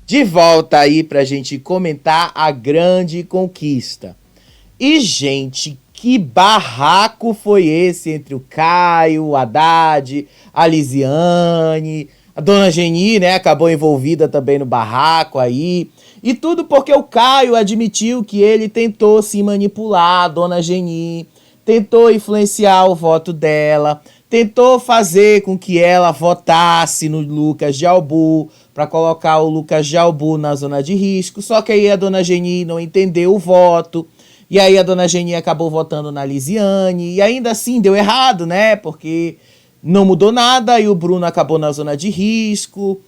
De volta aí pra gente comentar a grande conquista. E, gente, que barraco foi esse entre o Caio, o Haddad, a Lisiane, a dona Geni, né, acabou envolvida também no barraco aí. E tudo porque o Caio admitiu que ele tentou se manipular a dona Geni, tentou influenciar o voto dela, tentou fazer com que ela votasse no Lucas Jalbu, para colocar o Lucas Jalbu na zona de risco, só que aí a dona Geni não entendeu o voto, e aí a dona Geni acabou votando na Lisiane, e ainda assim deu errado, né, porque não mudou nada, e o Bruno acabou na zona de risco.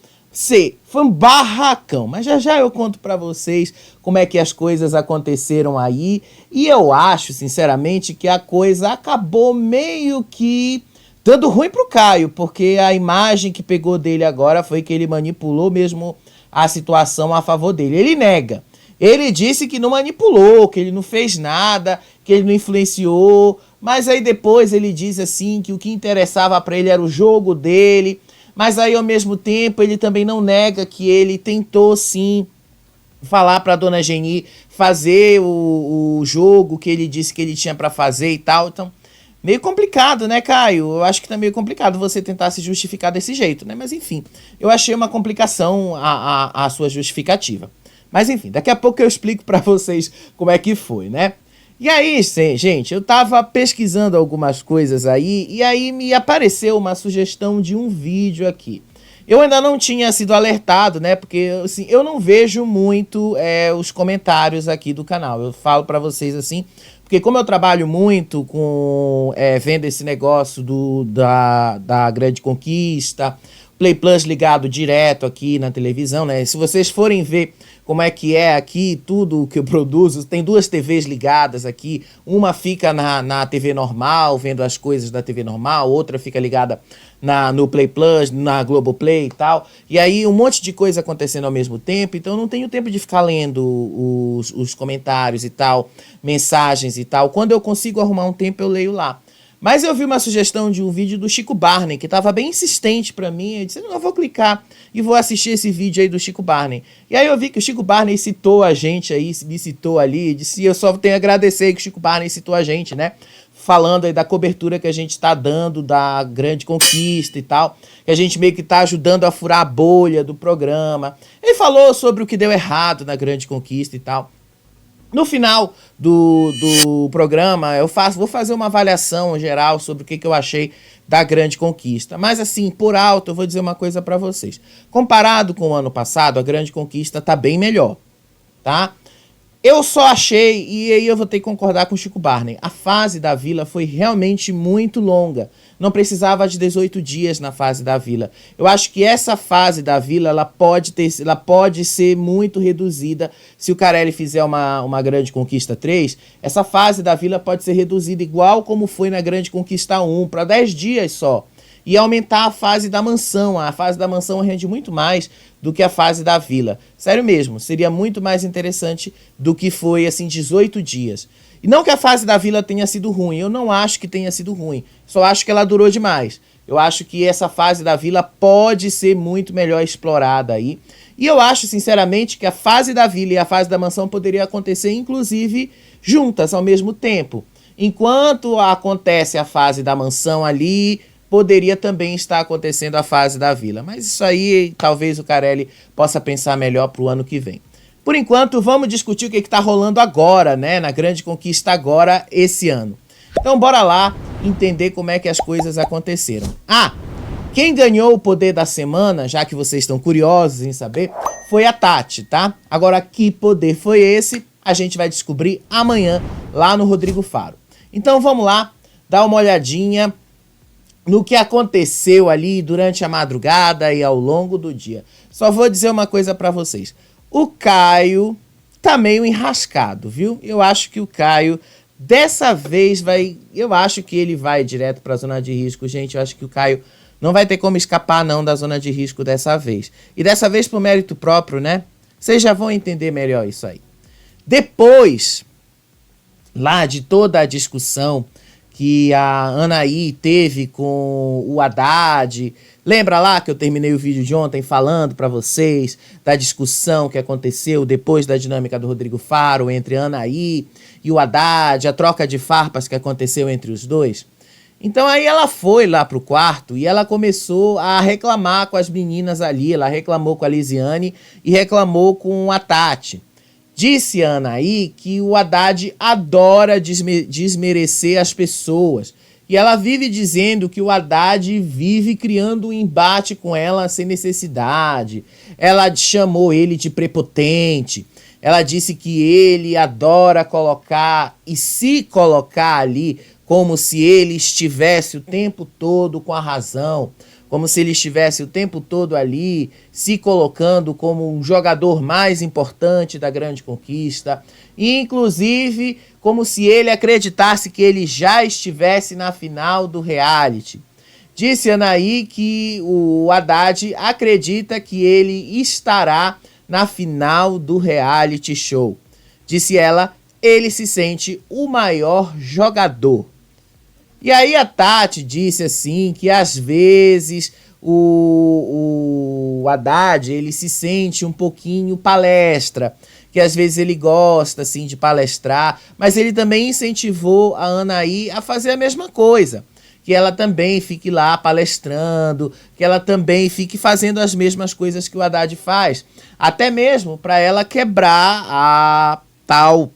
Foi um barracão, mas já já eu conto pra vocês como é que as coisas aconteceram aí, e eu acho, sinceramente, que a coisa acabou meio que dando ruim pro Caio, porque a imagem que pegou dele agora foi que ele manipulou mesmo a situação a favor dele. Ele nega. Ele disse que não manipulou, que ele não fez nada, que ele não influenciou, mas aí depois ele diz assim que o que interessava para ele era o jogo dele, mas aí ao mesmo tempo ele também não nega que ele tentou sim falar para dona Geni fazer o jogo que ele disse que ele tinha para fazer e tal. Então, meio complicado, né, Caio? Eu acho que tá meio complicado você tentar se justificar desse jeito, né? Mas enfim, eu achei uma complicação a sua justificativa. Mas enfim, daqui a pouco eu explico pra vocês como é que foi, né? E aí, gente, eu tava pesquisando algumas coisas aí, e aí me apareceu uma sugestão de um vídeo aqui. Eu ainda não tinha sido alertado, né? Porque assim, eu não vejo muito os comentários aqui do canal. Eu falo pra vocês assim, porque como eu trabalho muito com vendo esse negócio da Grande Conquista, Play Plus ligado direto aqui na televisão, né? Se vocês forem ver como é que é aqui, tudo que eu produzo, tem duas TVs ligadas aqui, uma fica na TV normal, vendo as coisas da TV normal, outra fica ligada no Play Plus, na Globoplay e tal, e aí um monte de coisa acontecendo ao mesmo tempo, então eu não tenho tempo de ficar lendo os comentários e tal, mensagens e tal. Quando eu consigo arrumar um tempo, eu leio lá. Mas eu vi uma sugestão de um vídeo do Chico Barney, que estava bem insistente para mim. Eu disse, não, eu vou clicar e vou assistir esse vídeo aí do Chico Barney. E aí eu vi que o Chico Barney citou a gente aí, me citou ali, disse, eu só tenho a agradecer que o Chico Barney citou a gente, né? Falando aí da cobertura que a gente está dando da Grande Conquista e tal, que a gente meio que está ajudando a furar a bolha do programa. Ele falou sobre o que deu errado na Grande Conquista e tal. No final do programa, vou fazer uma avaliação geral sobre o que eu achei da Grande Conquista. Mas assim, por alto, eu vou dizer uma coisa para vocês. Comparado com o ano passado, a Grande Conquista tá bem melhor, tá? Eu só achei, e aí eu vou ter que concordar com o Chico Barney, a fase da Vila foi realmente muito longa. Não precisava de 18 dias na fase da Vila. Eu acho que essa fase da Vila, ela pode ser muito reduzida. Se o Carelli fizer uma Grande Conquista 3, essa fase da Vila pode ser reduzida igual como foi na Grande Conquista 1, para 10 dias só. E aumentar a fase da mansão. A fase da mansão rende muito mais do que a fase da Vila. Sério mesmo, seria muito mais interessante do que foi, assim, 18 dias. E não que a fase da Vila tenha sido ruim, eu não acho que tenha sido ruim. Só acho que ela durou demais. Eu acho que essa fase da Vila pode ser muito melhor explorada aí. E eu acho, sinceramente, que a fase da Vila e a fase da mansão poderia acontecer, inclusive, juntas ao mesmo tempo. Enquanto acontece a fase da mansão ali, poderia também estar acontecendo a fase da Vila. Mas isso aí, talvez o Carelli possa pensar melhor para o ano que vem. Por enquanto, vamos discutir o que está rolando agora, né? Na Grande Conquista agora, esse ano. Então, bora lá entender como é que as coisas aconteceram. Quem ganhou o poder da semana, já que vocês estão curiosos em saber, foi a Tati, tá? Agora, que poder foi esse? A gente vai descobrir amanhã, lá no Rodrigo Faro. Então, vamos lá, dar uma olhadinha no que aconteceu ali durante a madrugada e ao longo do dia. Só vou dizer uma coisa pra vocês. O Caio tá meio enrascado, viu? Eu acho que o Caio, dessa vez, eu acho que ele vai direto pra zona de risco, gente. Eu acho que o Caio não vai ter como escapar, não, da zona de risco dessa vez. E dessa vez por mérito próprio, né? Vocês já vão entender melhor isso aí. Depois, lá de toda a discussão que a Anaí teve com o Haddad. Lembra lá que eu terminei o vídeo de ontem falando para vocês da discussão que aconteceu depois da dinâmica do Rodrigo Faro entre a Anaí e o Haddad, a troca de farpas que aconteceu entre os dois? Então aí ela foi lá pro quarto e ela começou a reclamar com as meninas ali, ela reclamou com a Lisiane e reclamou com a Tati. Disse a Anaí que o Haddad adora desmerecer as pessoas. E ela vive dizendo que o Haddad vive criando um embate com ela sem necessidade. Ela chamou ele de prepotente. Ela disse que ele adora colocar e se colocar ali como se ele estivesse o tempo todo com a razão, como se ele estivesse o tempo todo ali se colocando como um jogador mais importante da grande conquista, e inclusive como se ele acreditasse que ele já estivesse na final do reality. Disse Anaí que o Haddad acredita que ele estará na final do reality show. Disse ela, ele se sente o maior jogador. E aí a Tati disse assim que às vezes o Haddad ele se sente um pouquinho palestra, que às vezes ele gosta assim de palestrar, mas ele também incentivou a Anaí a fazer a mesma coisa, que ela também fique lá palestrando, que ela também fique fazendo as mesmas coisas que o Haddad faz, até mesmo para ela quebrar a tal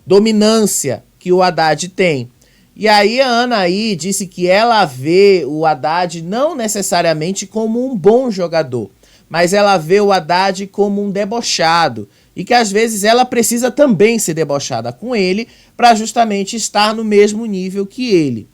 dominância que o Haddad tem. E aí a Anaí disse que ela vê o Haddad não necessariamente como um bom jogador, mas ela vê o Haddad como um debochado e que às vezes ela precisa também ser debochada com ele para justamente estar no mesmo nível que ele.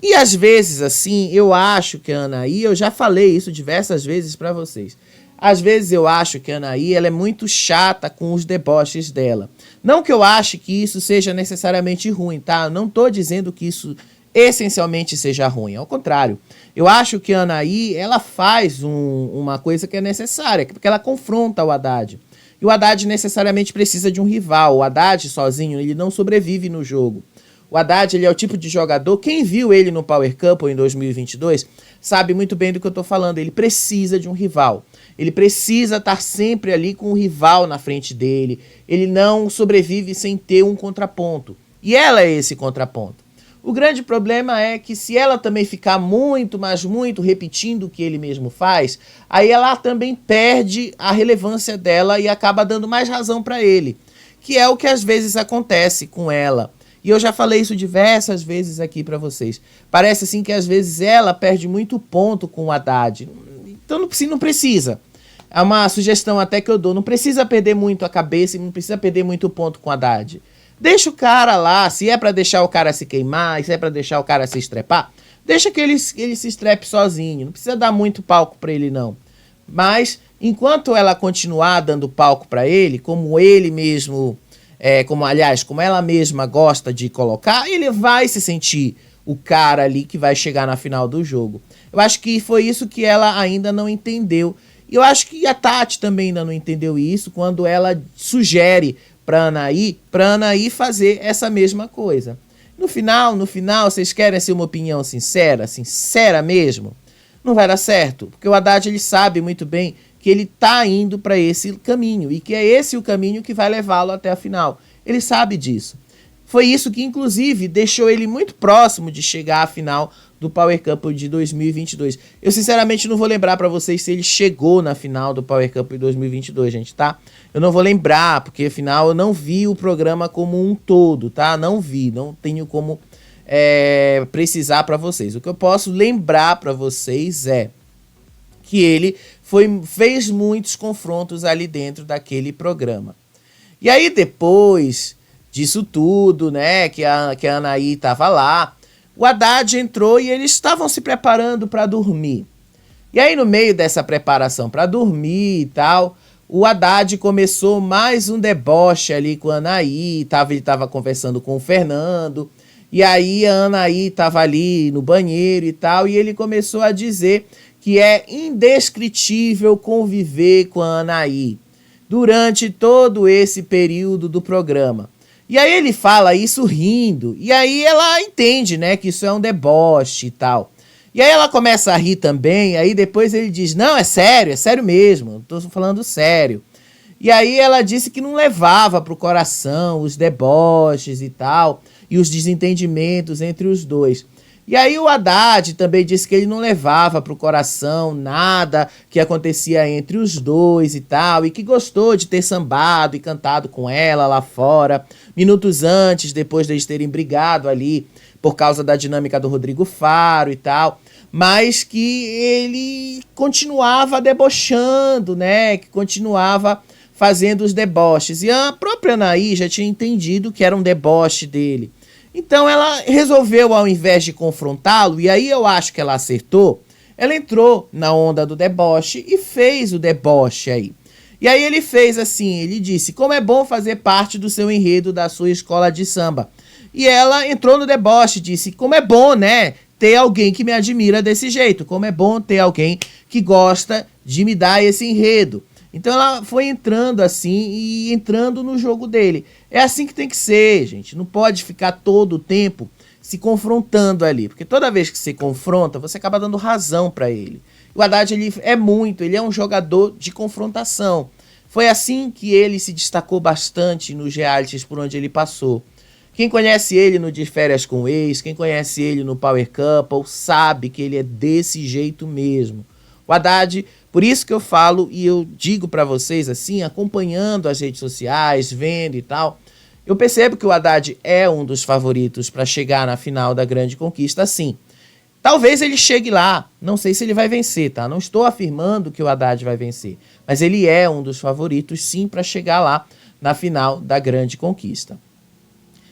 E às vezes assim, eu acho que a Anaí, eu já falei isso diversas vezes para vocês, às vezes eu acho que a Anaí ela é muito chata com os deboches dela. Não que eu ache que isso seja necessariamente ruim, tá? Eu não tô dizendo que isso essencialmente seja ruim. Ao contrário, eu acho que a Anaí ela faz uma coisa que é necessária, porque ela confronta o Haddad. E o Haddad necessariamente precisa de um rival. O Haddad sozinho ele não sobrevive no jogo. O Haddad ele é o tipo de jogador, quem viu ele no Power Couple em 2022 sabe muito bem do que eu tô falando. Ele precisa de um rival. Ele precisa estar sempre ali com um rival na frente dele. Ele não sobrevive sem ter um contraponto. E ela é esse contraponto. O grande problema é que se ela também ficar muito, mas muito repetindo o que ele mesmo faz, aí ela também perde a relevância dela e acaba dando mais razão para ele. Que é o que às vezes acontece com ela. E eu já falei isso diversas vezes aqui para vocês. Parece assim que às vezes ela perde muito ponto com o Haddad. Então não precisa. É uma sugestão até que eu dou. Não precisa perder muito a cabeça e não precisa perder muito ponto com o Haddad. Deixa o cara lá. Se é pra deixar o cara se queimar, se é pra deixar o cara se estrepar, deixa que ele se estrepe sozinho. Não precisa dar muito palco pra ele, não. Mas, enquanto ela continuar dando palco pra ele, como ele mesmo, como ela mesma gosta de colocar, ele vai se sentir o cara ali que vai chegar na final do jogo. Eu acho que foi isso que ela ainda não entendeu. E eu acho que a Tati também ainda não entendeu isso quando ela sugere para Anaí fazer essa mesma coisa. No final, vocês querem ser uma opinião sincera mesmo? Não vai dar certo, porque o Haddad ele sabe muito bem que ele tá indo para esse caminho e que é esse o caminho que vai levá-lo até a final. Ele sabe disso. Foi isso que, inclusive, deixou ele muito próximo de chegar à final do Power Couple de 2022. Eu, sinceramente, não vou lembrar pra vocês se ele chegou na final do Power Couple de 2022, gente, tá? Eu não vou lembrar, porque, afinal, eu não vi o programa como um todo, tá? Não vi, não tenho como precisar pra vocês. O que eu posso lembrar pra vocês é que ele fez muitos confrontos ali dentro daquele programa. E aí, depois disso tudo, né, que a Anaí tava lá, o Haddad entrou e eles estavam se preparando para dormir. E aí, no meio dessa preparação para dormir e tal, o Haddad começou mais um deboche ali com a Anaí, ele tava conversando com o Fernando, e aí a Anaí tava ali no banheiro e tal, e ele começou a dizer que é indescritível conviver com a Anaí durante todo esse período do programa. E aí ele fala isso rindo, e aí ela entende, né, que isso é um deboche e tal. E aí ela começa a rir também, aí depois ele diz, não, é sério mesmo, tô falando sério. E aí ela disse que não levava pro coração os deboches e tal, e os desentendimentos entre os dois. E aí o Haddad também disse que ele não levava pro coração nada que acontecia entre os dois e tal, e que gostou de ter sambado e cantado com ela lá fora, minutos antes, depois deles terem brigado ali, por causa da dinâmica do Rodrigo Faro e tal, mas que ele continuava debochando, né, que continuava fazendo os deboches. E a própria Anaí já tinha entendido que era um deboche dele. Então ela resolveu, ao invés de confrontá-lo, e aí eu acho que ela acertou, ela entrou na onda do deboche e fez o deboche aí. E aí ele fez assim, ele disse, como é bom fazer parte do seu enredo da sua escola de samba. E ela entrou no deboche, disse, como é bom, né, ter alguém que me admira desse jeito, como é bom ter alguém que gosta de me dar esse enredo. Então ela foi entrando assim e entrando no jogo dele. É assim que tem que ser, gente. Não pode ficar todo o tempo se confrontando ali. Porque toda vez que você confronta, você acaba dando razão para ele. O Haddad, ele é um jogador de confrontação. Foi assim que ele se destacou bastante nos realities por onde ele passou. Quem conhece ele no De Férias com o Ex, quem conhece ele no Power Couple, sabe que ele é desse jeito mesmo. O Haddad, por isso que eu falo e eu digo pra vocês assim, acompanhando as redes sociais, vendo e tal, eu percebo que o Haddad é um dos favoritos para chegar na final da Grande Conquista, sim. Talvez ele chegue lá, não sei se ele vai vencer, tá? Não estou afirmando que o Haddad vai vencer, mas ele é um dos favoritos, sim, para chegar lá na final da Grande Conquista.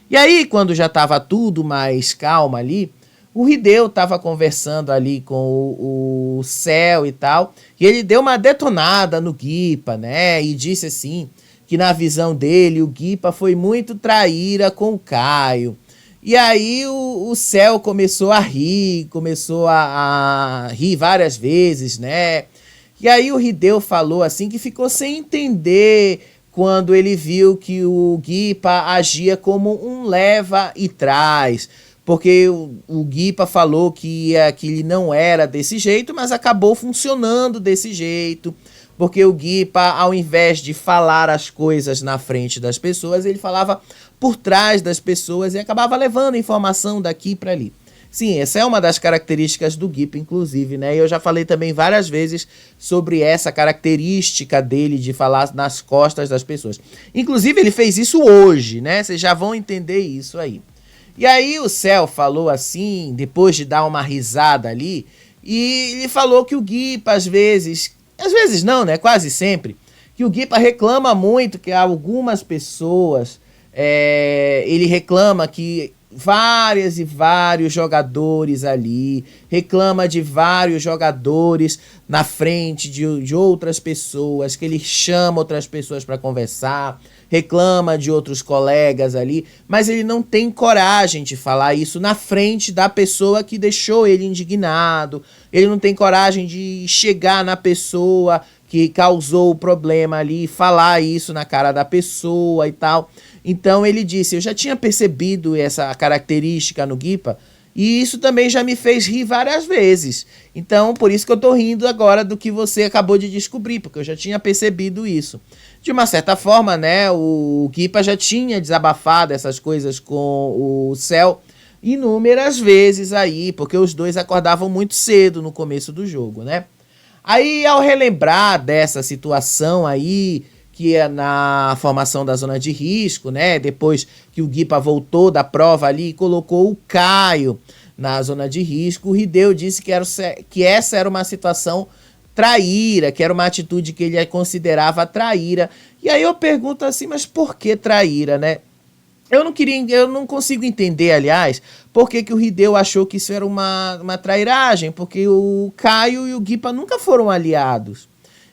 E aí, quando já estava tudo mais calma ali, o Rideu estava conversando ali com o Céu e tal, e ele deu uma detonada no Guipa, né? E disse assim, que na visão dele, o Guipa foi muito traíra com o Caio. E aí o Céu começou a rir, a rir várias vezes, né? E aí o Rideu falou assim que ficou sem entender quando ele viu que o Guipa agia como um leva e traz. Porque o Guipa falou que ele não era desse jeito, mas acabou funcionando desse jeito. Porque o Guipa, ao invés de falar as coisas na frente das pessoas, ele falava por trás das pessoas e acabava levando informação daqui para ali. Sim, essa é uma das características do Guipa, inclusive, né? Eu já falei também várias vezes sobre essa característica dele de falar nas costas das pessoas. Inclusive, ele fez isso hoje, né? Vocês já vão entender isso aí. E aí o Céu falou assim, depois de dar uma risada ali, e ele falou que o Guipa às vezes não, né, quase sempre, que o Guipa reclama muito que algumas pessoas, ele reclama que várias e vários jogadores ali, reclama de vários jogadores na frente de outras pessoas, que ele chama outras pessoas para conversar, reclama de outros colegas ali, mas ele não tem coragem de falar isso na frente da pessoa que deixou ele indignado, ele não tem coragem de chegar na pessoa que causou o problema ali, falar isso na cara da pessoa e tal. Então ele disse, eu já tinha percebido essa característica no Guipa, e isso também já me fez rir várias vezes. Então, por isso que eu tô rindo agora do que você acabou de descobrir, porque eu já tinha percebido isso. De uma certa forma, né, o Guipa já tinha desabafado essas coisas com o Céu inúmeras vezes aí, porque os dois acordavam muito cedo no começo do jogo, né? Aí, ao relembrar dessa situação aí, que é na formação da zona de risco, né? Depois que o Guipa voltou da prova ali e colocou o Caio na zona de risco, o Rideu disse que essa era uma situação traíra, que era uma atitude que ele considerava traíra. E aí eu pergunto assim, mas por que traíra, né? Eu não consigo entender, aliás, por que o Rideu achou que isso era uma trairagem, porque o Caio e o Guipa nunca foram aliados.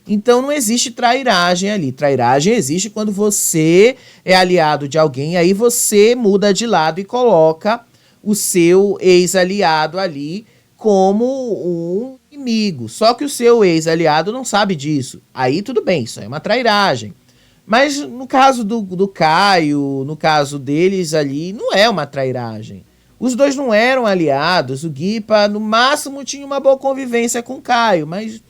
Então não existe trairagem ali. Trairagem existe quando você é aliado de alguém, aí você muda de lado e coloca o seu ex-aliado ali como um inimigo. Só que o seu ex-aliado não sabe disso. Aí tudo bem, isso é uma trairagem. Mas no caso do Caio, no caso deles ali, não é uma trairagem. Os dois não eram aliados. O Guipa, no máximo, tinha uma boa convivência com o Caio, mas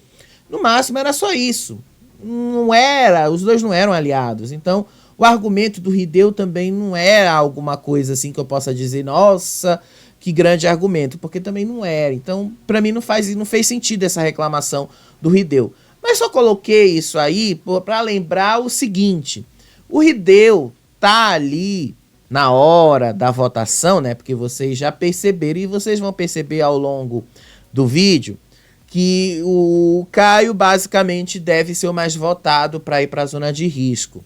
no máximo era só isso. Não era, os dois não eram aliados. Então, o argumento do Hideo também não era alguma coisa assim que eu possa dizer, nossa, que grande argumento, porque também não era. Então, para mim não fez sentido essa reclamação do Hideo. Mas só coloquei isso aí para lembrar o seguinte: o Hideo tá ali na hora da votação, né? Porque vocês já perceberam e vocês vão perceber ao longo do vídeo que o Caio basicamente deve ser o mais votado para ir para a zona de risco.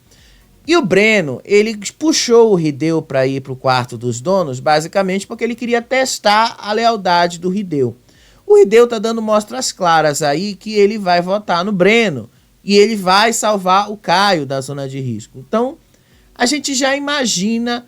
E o Breno, ele puxou o Hideo para ir para o quarto dos donos, basicamente porque ele queria testar a lealdade do Hideo. O Hideo tá dando mostras claras aí que ele vai votar no Breno e ele vai salvar o Caio da zona de risco. Então, a gente já imagina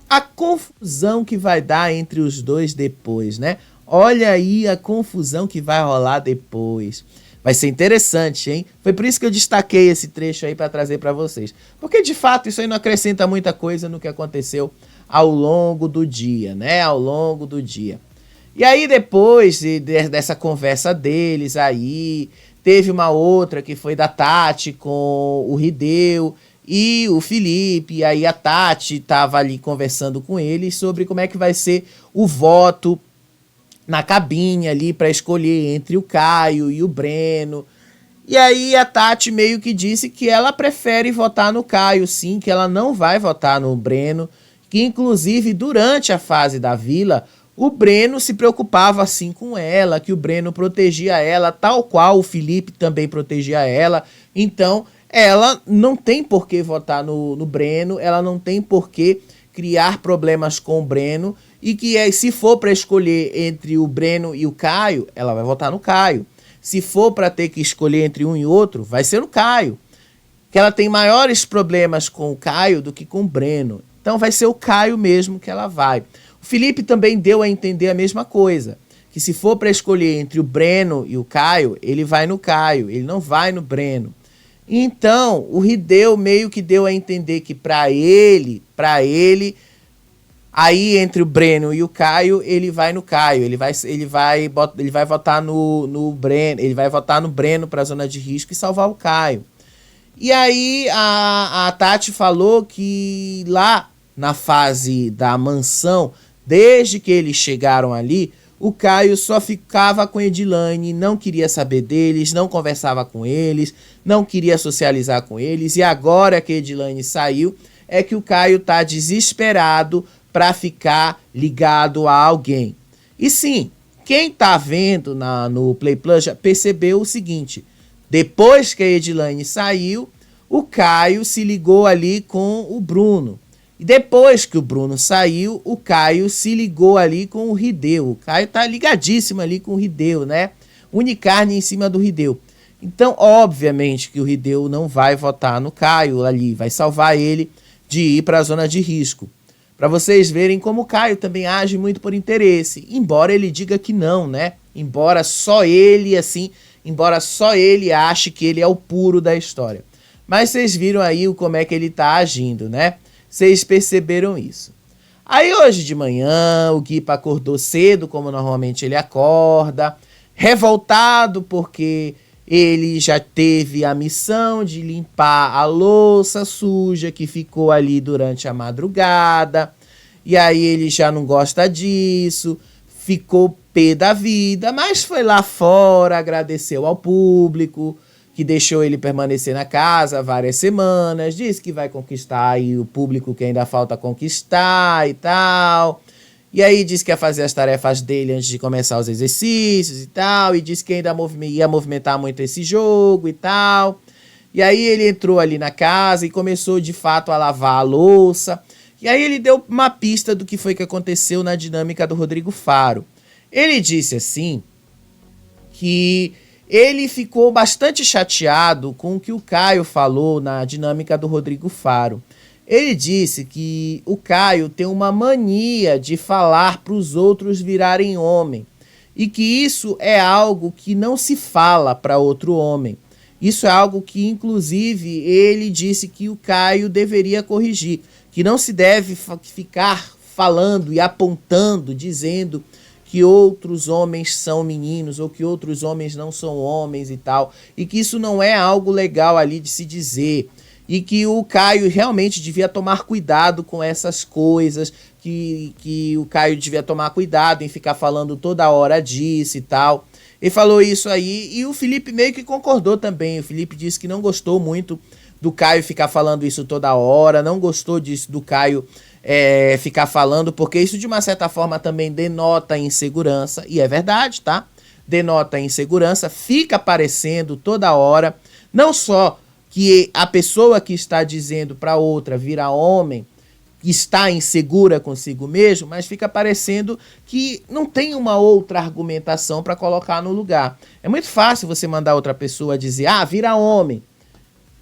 a confusão que vai dar entre os dois depois, né? Olha aí a confusão que vai rolar depois. Vai ser interessante, hein? Foi por isso que eu destaquei esse trecho aí para trazer para vocês. Porque, de fato, isso aí não acrescenta muita coisa no que aconteceu ao longo do dia, né? Ao longo do dia. E aí, depois dessa conversa deles aí, teve uma outra que foi da Tati com o Hideo e o Felipe. E aí a Tati tava ali conversando com eles sobre como é que vai ser o voto na cabine ali para escolher entre o Caio e o Breno. E aí a Tati meio que disse que ela prefere votar no Caio, sim, que ela não vai votar no Breno, que inclusive durante a fase da Vila, o Breno se preocupava assim com ela, que o Breno protegia ela, tal qual o Felipe também protegia ela. Então, ela não tem por que votar no Breno, ela não tem por que criar problemas com o Breno, e que se for para escolher entre o Breno e o Caio, ela vai votar no Caio. Se for para ter que escolher entre um e outro, vai ser no Caio. Que ela tem maiores problemas com o Caio do que com o Breno. Então vai ser o Caio mesmo que ela vai. O Felipe também deu a entender a mesma coisa, que se for para escolher entre o Breno e o Caio, ele vai no Caio, ele não vai no Breno. Então, o Hideo meio que deu a entender que para ele, aí entre o Breno e o Caio, ele vai no Caio, ele vai votar no Breno, ele vai votar no Breno para a zona de risco e salvar o Caio. E aí a Tati falou que lá na fase da mansão, desde que eles chegaram ali, o Caio só ficava com Edilane, não queria saber deles, não conversava com eles, não queria socializar com eles. E agora que Edilane saiu, é que o Caio tá desesperado para ficar ligado a alguém. E sim, quem tá vendo no Play Plus já percebeu o seguinte: depois que a Edilane saiu, o Caio se ligou ali com o Bruno. E depois que o Bruno saiu, o Caio se ligou ali com o Hideo. O Caio tá ligadíssimo ali com o Hideo, né? Unicarne em cima do Hideo. Então, obviamente que o Hideo não vai votar no Caio ali, vai salvar ele de ir para a zona de risco. Para vocês verem como o Caio também age muito por interesse, embora ele diga que não, né? Embora só ele ache que ele é o puro da história. Mas vocês viram aí como é que ele tá agindo, né? Vocês perceberam isso. Aí hoje de manhã, o Guipa acordou cedo, como normalmente ele acorda, revoltado porque ele já teve a missão de limpar a louça suja que ficou ali durante a madrugada. E aí ele já não gosta disso, ficou pé da vida, mas foi lá fora, agradeceu ao público que deixou ele permanecer na casa várias semanas, disse que vai conquistar aí o público que ainda falta conquistar e tal. E aí disse que ia fazer as tarefas dele antes de começar os exercícios e tal, e disse que ainda ia movimentar muito esse jogo e tal. E aí ele entrou ali na casa e começou de fato a lavar a louça. E aí ele deu uma pista do que foi que aconteceu na dinâmica do Rodrigo Faro. Ele disse assim que ele ficou bastante chateado com o que o Caio falou na dinâmica do Rodrigo Faro. Ele disse que o Caio tem uma mania de falar para os outros virarem homem e que isso é algo que não se fala para outro homem. Isso é algo que, inclusive, ele disse que o Caio deveria corrigir, que não se deve ficar falando e apontando, dizendo que outros homens são meninos ou que outros homens não são homens e tal, e que isso não é algo legal ali de se dizer, e que o Caio realmente devia tomar cuidado com essas coisas, que o Caio devia tomar cuidado em ficar falando toda hora disso e tal. Ele falou isso aí e o Felipe meio que concordou também. O Felipe disse que não gostou muito do Caio ficar falando isso toda hora, não gostou disso do Caio ficar falando, porque isso de uma certa forma também denota insegurança, e é verdade, tá? Denota insegurança, fica aparecendo toda hora, não só que a pessoa que está dizendo para outra virar homem está insegura consigo mesmo, mas fica parecendo que não tem uma outra argumentação para colocar no lugar. É muito fácil você mandar outra pessoa dizer, vira homem,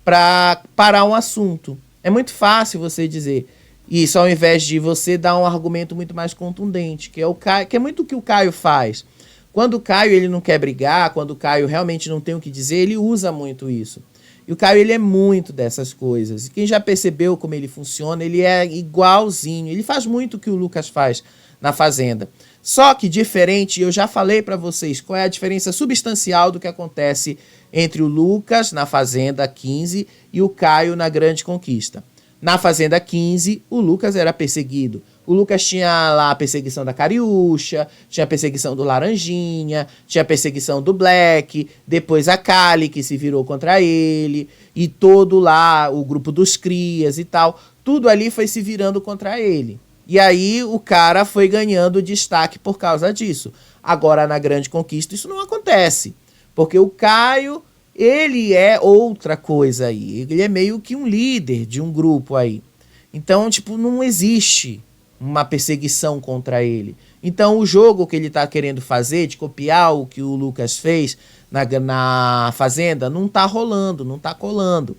para parar um assunto. É muito fácil você dizer isso, ao invés de você dar um argumento muito mais contundente, que é o Caio, que é muito o que o Caio faz. Quando o Caio ele não quer brigar, quando o Caio realmente não tem o que dizer, ele usa muito isso. E o Caio, ele é muito dessas coisas. E quem já percebeu como ele funciona, ele é igualzinho. Ele faz muito o que o Lucas faz na Fazenda. Só que diferente, eu já falei para vocês qual é a diferença substancial do que acontece entre o Lucas na Fazenda 15 e o Caio na Grande Conquista. Na Fazenda 15, o Lucas era perseguido. O Lucas tinha lá a perseguição da Cariúcha, tinha a perseguição do Laranjinha, tinha a perseguição do Black, depois a Kali, que se virou contra ele, e todo lá, o grupo dos crias e tal, tudo ali foi se virando contra ele. E aí o cara foi ganhando destaque por causa disso. Agora, na Grande Conquista, isso não acontece, porque o Caio, ele é outra coisa aí, ele é meio que um líder de um grupo aí. Então, tipo, não existe uma perseguição contra ele. Então o jogo que ele tá querendo fazer, de copiar o que o Lucas fez na Fazenda, não tá rolando, não tá colando.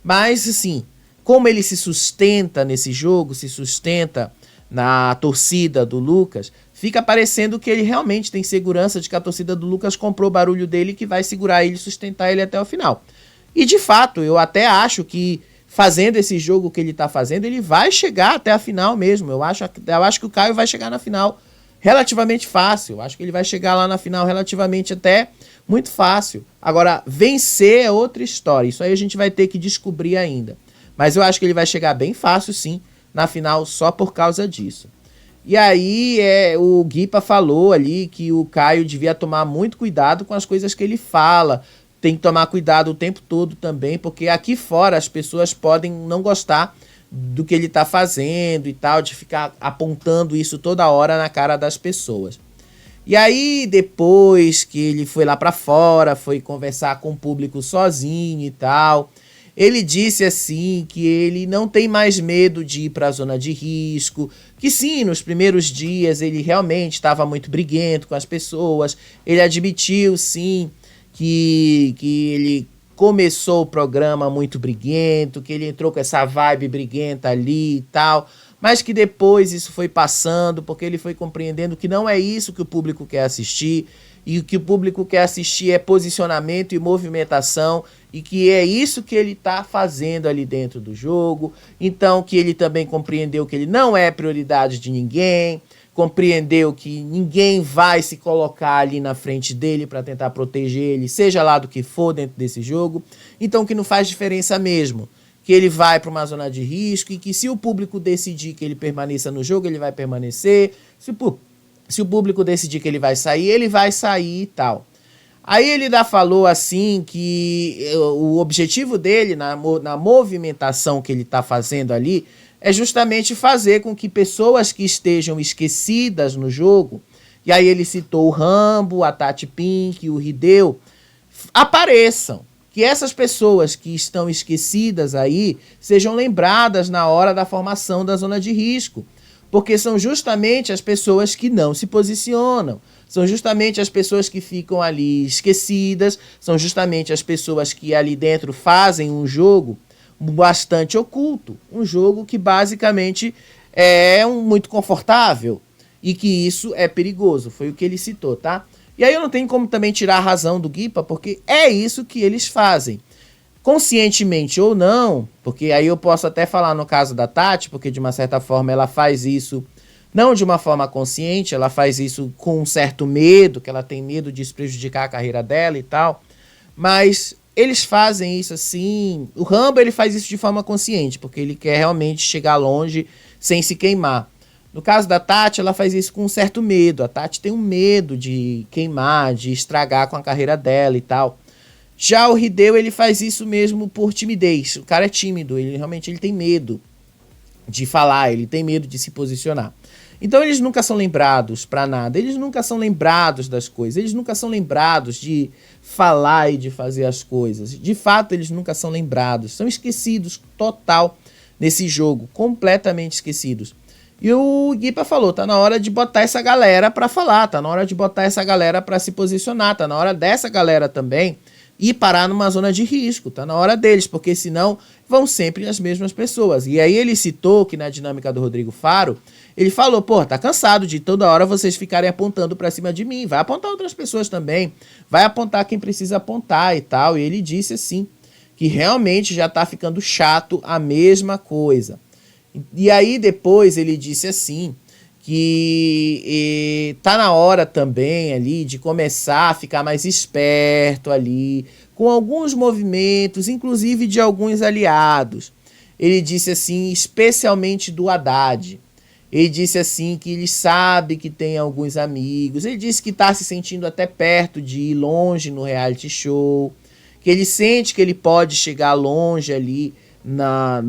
Mas assim, como ele se sustenta nesse jogo, se sustenta na torcida do Lucas, fica parecendo que ele realmente tem segurança de que a torcida do Lucas comprou o barulho dele, que vai segurar ele e sustentar ele até o final. E de fato, eu até acho que fazendo esse jogo que ele tá fazendo, ele vai chegar até a final mesmo. Eu acho que o Caio vai chegar na final relativamente fácil. Eu acho que ele vai chegar lá na final relativamente até muito fácil. Agora, vencer é outra história. Isso aí a gente vai ter que descobrir ainda. Mas eu acho que ele vai chegar bem fácil, sim, na final só por causa disso. E aí o Guipa falou ali que o Caio devia tomar muito cuidado com as coisas que ele fala. Tem que tomar cuidado o tempo todo também, porque aqui fora as pessoas podem não gostar do que ele tá fazendo e tal, de ficar apontando isso toda hora na cara das pessoas. E aí, depois que ele foi lá pra fora, foi conversar com o público sozinho e tal, ele disse assim que ele não tem mais medo de ir pra zona de risco, que sim, nos primeiros dias ele realmente estava muito briguento com as pessoas, ele admitiu sim que ele começou o programa muito briguento, que ele entrou com essa vibe briguenta ali e tal, mas que depois isso foi passando, porque ele foi compreendendo que não é isso que o público quer assistir, e o que o público quer assistir é posicionamento e movimentação, e que é isso que ele está fazendo ali dentro do jogo. Então que ele também compreendeu que ele não é prioridade de ninguém, compreendeu que ninguém vai se colocar ali na frente dele para tentar proteger ele, seja lá do que for dentro desse jogo. Então que não faz diferença mesmo, que ele vai para uma zona de risco e que se o público decidir que ele permaneça no jogo, ele vai permanecer. Se o público decidir que ele vai sair e tal. Aí ele ainda falou assim que o objetivo dele na movimentação que ele está fazendo ali é justamente fazer com que pessoas que estejam esquecidas no jogo, e aí ele citou o Rambo, a Tati Pink, o Hideo, apareçam. Que essas pessoas que estão esquecidas aí sejam lembradas na hora da formação da zona de risco. Porque são justamente as pessoas que não se posicionam. São justamente as pessoas que ficam ali esquecidas. São justamente as pessoas que ali dentro fazem um jogo bastante oculto, um jogo que basicamente é muito confortável e que isso é perigoso, foi o que ele citou, tá? E aí eu não tenho como também tirar a razão do Guipa, porque é isso que eles fazem. Conscientemente ou não, porque aí eu posso até falar no caso da Tati, porque de uma certa forma ela faz isso, não de uma forma consciente, ela faz isso com um certo medo, que ela tem medo de prejudicar a carreira dela e tal, mas eles fazem isso assim, o Rambo ele faz isso de forma consciente, porque ele quer realmente chegar longe sem se queimar. No caso da Tati, ela faz isso com um certo medo. A Tati tem um medo de queimar, de estragar com a carreira dela e tal. Já o Hideo, ele faz isso mesmo por timidez. O cara é tímido, ele realmente tem medo de falar, ele tem medo de se posicionar. Então eles nunca são lembrados pra nada, eles nunca são lembrados das coisas, eles nunca são lembrados de falar e de fazer as coisas. De fato, eles nunca são lembrados, são esquecidos total nesse jogo, completamente esquecidos. E o Guipa falou, tá na hora de botar essa galera pra falar, tá na hora de botar essa galera pra se posicionar, tá na hora dessa galera também ir parar numa zona de risco, tá na hora deles, porque senão vão sempre as mesmas pessoas. E aí ele citou que na dinâmica do Rodrigo Faro, ele falou, pô, tá cansado de toda hora vocês ficarem apontando pra cima de mim, vai apontar outras pessoas também, vai apontar quem precisa apontar e tal. E ele disse assim, que realmente já tá ficando chato a mesma coisa. E aí depois ele disse assim, que tá na hora também ali de começar a ficar mais esperto ali, com alguns movimentos, inclusive de alguns aliados. Ele disse assim, especialmente do Haddad. Ele disse assim que ele sabe que tem alguns amigos, ele disse que tá se sentindo até perto de ir longe no reality show, que ele sente que ele pode chegar longe ali na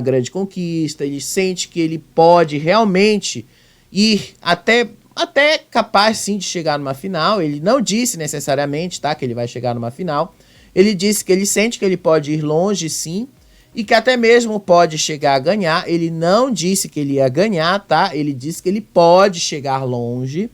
grande conquista, ele sente que ele pode realmente ir até capaz sim de chegar numa final. Ele não disse necessariamente, tá, que ele vai chegar numa final, ele disse que ele sente que ele pode ir longe sim, e que até mesmo pode chegar a ganhar. Ele não disse que ele ia ganhar, tá, ele disse que ele pode chegar longe,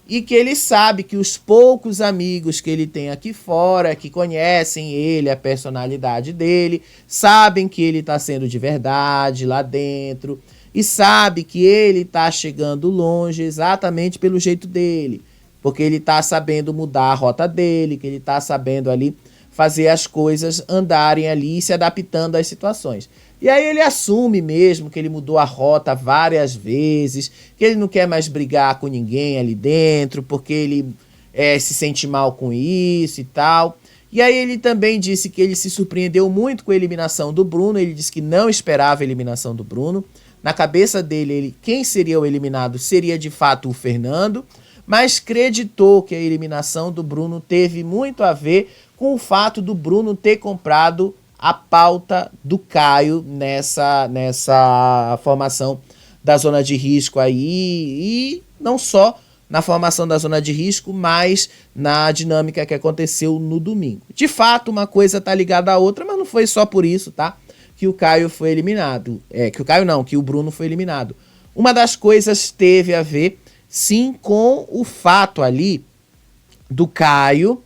e que ele sabe que os poucos amigos que ele tem aqui fora, que conhecem ele, a personalidade dele, sabem que ele está sendo de verdade lá dentro, e sabe que ele está chegando longe exatamente pelo jeito dele, porque ele está sabendo mudar a rota dele, que ele está sabendo ali fazer as coisas andarem ali, se adaptando às situações. E aí ele assume mesmo que ele mudou a rota várias vezes, que ele não quer mais brigar com ninguém ali dentro, porque ele se sente mal com isso e tal. E aí ele também disse que ele se surpreendeu muito com a eliminação do Bruno, ele disse que não esperava a eliminação do Bruno. Na cabeça dele, quem seria o eliminado seria de fato o Fernando, mas acreditou que a eliminação do Bruno teve muito a ver com o fato do Bruno ter comprado a pauta do Caio nessa formação da zona de risco aí, e não só na formação da zona de risco, mas na dinâmica que aconteceu no domingo. De fato, uma coisa tá ligada à outra, mas não foi só por isso, tá? Que o Caio foi eliminado. Que o Bruno foi eliminado. Uma das coisas teve a ver, sim, com o fato ali do Caio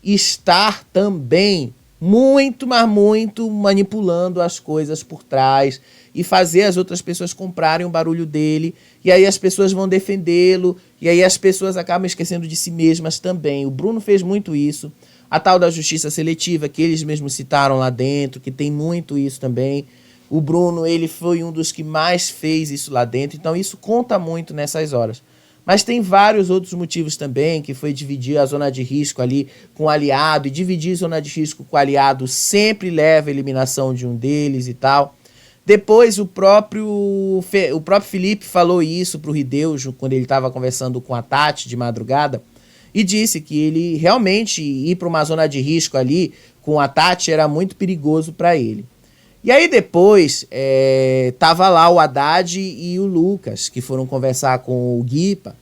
estar também muito, mas muito manipulando as coisas por trás e fazer as outras pessoas comprarem o barulho dele, e aí as pessoas vão defendê-lo, e aí as pessoas acabam esquecendo de si mesmas também. O Bruno fez muito isso. A tal da justiça seletiva, que eles mesmos citaram lá dentro, que tem muito isso também. O Bruno, ele foi um dos que mais fez isso lá dentro, então isso conta muito nessas horas. Mas tem vários outros motivos também, que foi dividir a zona de risco ali com o aliado, e dividir a zona de risco com o aliado sempre leva a eliminação de um deles e tal. Depois o próprio Felipe falou isso pro Hideo, quando ele estava conversando com a Tati de madrugada, e disse que ele realmente ir para uma zona de risco ali com a Tati era muito perigoso para ele. E aí depois tava lá o Haddad e o Lucas, que foram conversar com o Guipa,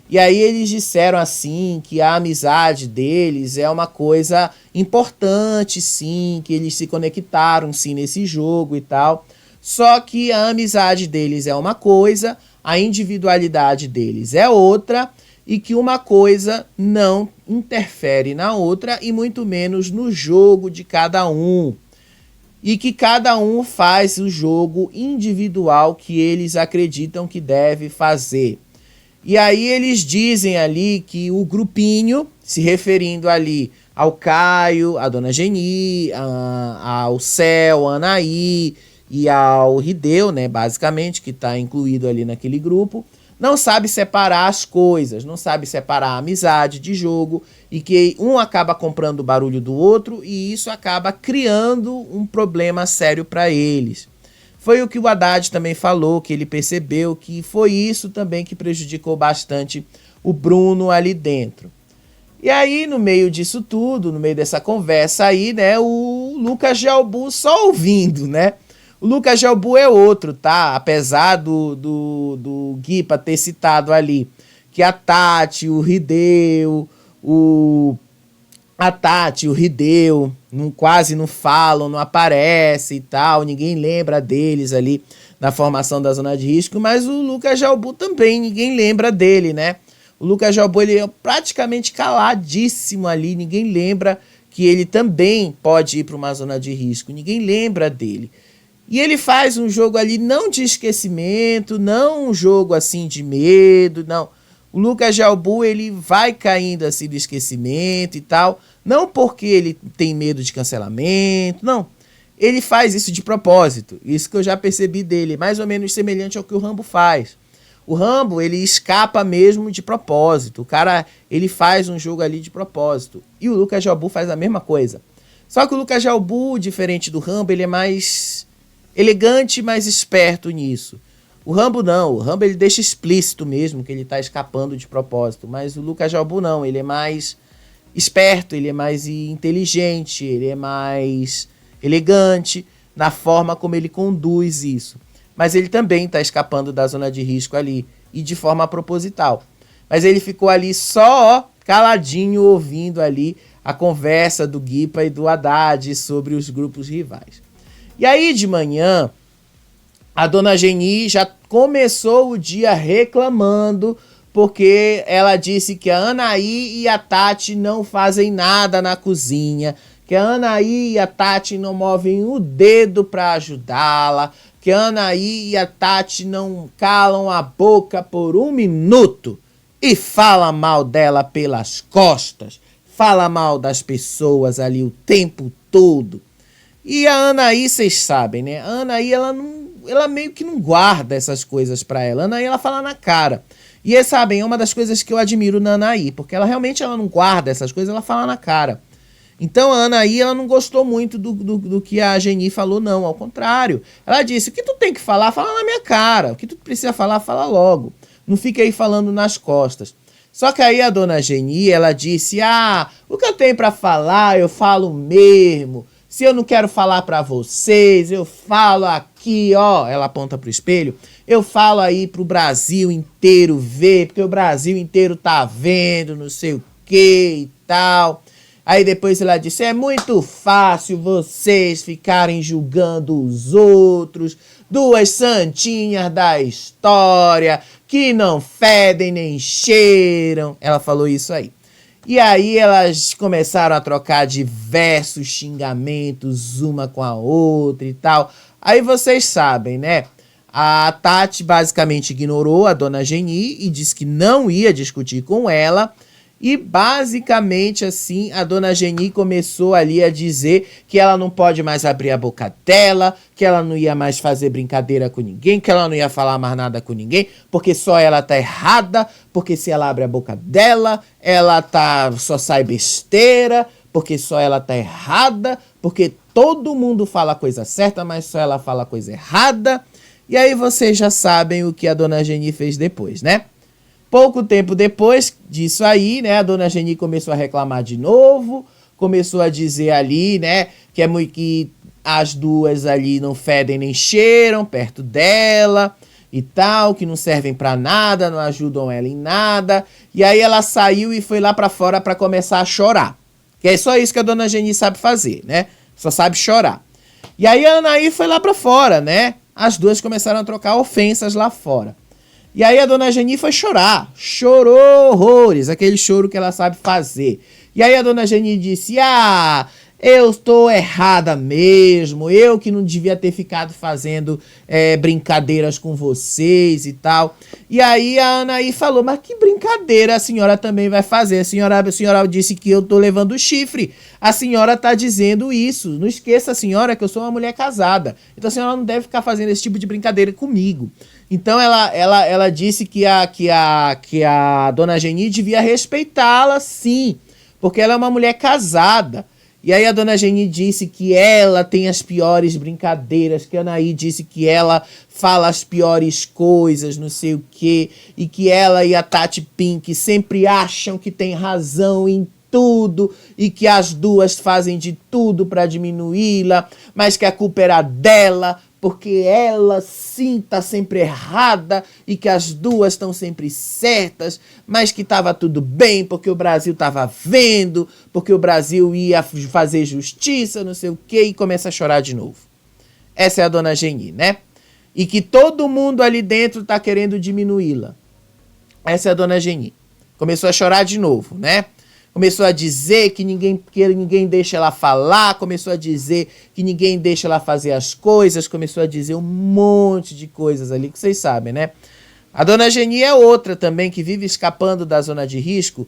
e aí eles disseram assim que a amizade deles é uma coisa importante, sim, que eles se conectaram sim nesse jogo e tal, só que a amizade deles é uma coisa, a individualidade deles é outra, e que uma coisa não interfere na outra, e muito menos no jogo de cada um. E que cada um faz o jogo individual que eles acreditam que deve fazer. E aí eles dizem ali que o grupinho, se referindo ali ao Caio, à Dona Geni, ao Céu, a Anaí e ao Rideu, né, basicamente, que está incluído ali naquele grupo, não sabe separar as coisas, não sabe separar a amizade de jogo, e que um acaba comprando o barulho do outro e isso acaba criando um problema sério para eles. Foi o que o Haddad também falou, que ele percebeu que foi isso também que prejudicou bastante o Bruno ali dentro. E aí, no meio disso tudo, no meio dessa conversa aí, né, o Lucas Gelbu só ouvindo, né? O Lucas Gelbu é outro, tá? Apesar do Guipa ter citado ali que a Tati, o Rideu, a Tati, o Rideu, quase não falam, não aparecem e tal, ninguém lembra deles ali na formação da zona de risco, mas o Lucas Gelbu também, ninguém lembra dele, né? O Lucas Gelbu, ele é praticamente caladíssimo ali, ninguém lembra que ele também pode ir para uma zona de risco, ninguém lembra dele. E ele faz um jogo ali não de esquecimento, não um jogo assim de medo, não. O Lucas Gelbu, ele vai caindo assim do esquecimento e tal, não porque ele tem medo de cancelamento, não. Ele faz isso de propósito, isso que eu já percebi dele, mais ou menos semelhante ao que o Rambo faz. O Rambo, ele escapa mesmo de propósito, o cara, ele faz um jogo ali de propósito. E o Lucas Gelbu faz a mesma coisa. Só que o Lucas Gelbu, diferente do Rambo, ele é mais elegante, mais esperto nisso. O Rambo não, o Rambo ele deixa explícito mesmo que ele tá escapando de propósito, mas o Lucas Gelbu não, ele é mais esperto, ele é mais inteligente, ele é mais elegante na forma como ele conduz isso. Mas ele também tá escapando da zona de risco ali, e de forma proposital. Mas ele ficou ali só caladinho ouvindo ali a conversa do Guipa e do Haddad sobre os grupos rivais. E aí de manhã, a Dona Geni já começou o dia reclamando porque ela disse que a Anaí e a Tati não fazem nada na cozinha, que a Anaí e a Tati não movem o dedo para ajudá-la, que a Anaí e a Tati não calam a boca por um minuto e fala mal dela pelas costas, fala mal das pessoas ali o tempo todo. E a Anaí, vocês sabem, né? A Anaí, ela meio que não guarda essas coisas pra ela. A Anaí, ela fala na cara. E eles sabem, é uma das coisas que eu admiro na Anaí, porque ela realmente não guarda essas coisas, ela fala na cara. Então a Anaí, ela não gostou muito do que a Geni falou, não. Ao contrário, ela disse, o que tu tem que falar, fala na minha cara. O que tu precisa falar, fala logo. Não fica aí falando nas costas. Só que aí a Dona Geni, ela disse, o que eu tenho pra falar, eu falo mesmo. Se eu não quero falar pra vocês, eu falo aqui, ó. Ela aponta pro espelho. Eu falo aí pro Brasil inteiro ver, porque o Brasil inteiro tá vendo, não sei o que e tal. Aí depois ela disse, é muito fácil vocês ficarem julgando os outros, duas santinhas da história, que não fedem nem cheiram. Ela falou isso aí. E aí elas começaram a trocar diversos xingamentos uma com a outra e tal. Aí vocês sabem, né? A Tati basicamente ignorou a Dona Geni e disse que não ia discutir com ela. E basicamente assim, a Dona Geni começou ali a dizer que ela não pode mais abrir a boca dela, que ela não ia mais fazer brincadeira com ninguém, que ela não ia falar mais nada com ninguém, porque só ela tá errada, porque se ela abre a boca dela, ela só sai besteira, porque só ela tá errada, porque todo mundo fala a coisa certa, mas só ela fala a coisa errada. E aí vocês já sabem o que a Dona Geni fez depois, né? Pouco tempo depois disso aí, né, a Dona Geni começou a reclamar de novo, começou a dizer ali, né, que as duas ali não fedem nem cheiram perto dela e tal, que não servem pra nada, não ajudam ela em nada. E aí ela saiu e foi lá pra fora pra começar a chorar. Que é só isso que a Dona Geni sabe fazer, né? Só sabe chorar. E aí a Anaí foi lá pra fora, né? As duas começaram a trocar ofensas lá fora. E aí a Dona Geni foi chorar, chorou horrores, aquele choro que ela sabe fazer. E aí a Dona Geni disse, eu estou errada mesmo, eu que não devia ter ficado fazendo brincadeiras com vocês e tal. E aí a Anaí falou, mas que brincadeira a senhora também vai fazer? A senhora disse que eu tô levando chifre, a senhora tá dizendo isso, não esqueça, senhora, que eu sou uma mulher casada, então a senhora não deve ficar fazendo esse tipo de brincadeira comigo. Então ela disse que a dona Geni devia respeitá-la, sim, porque ela é uma mulher casada. E aí a dona Geni disse que ela tem as piores brincadeiras, que a Anaí disse que ela fala as piores coisas, não sei o quê, e que ela e a Tati Pink sempre acham que tem razão em tudo, e que as duas fazem de tudo para diminuí-la, mas que a culpa era dela, porque ela sim tá sempre errada e que as duas estão sempre certas, mas que tava tudo bem porque o Brasil tava vendo, porque o Brasil ia fazer justiça, não sei o quê, e começa a chorar de novo. Essa é a dona Geni, né? E que todo mundo ali dentro tá querendo diminuí-la. Essa é a dona Geni. Começou a chorar de novo, né? Começou a dizer que ninguém deixa ela falar, começou a dizer que ninguém deixa ela fazer as coisas, começou a dizer um monte de coisas ali que vocês sabem, né? A dona Geni é outra também que vive escapando da zona de risco,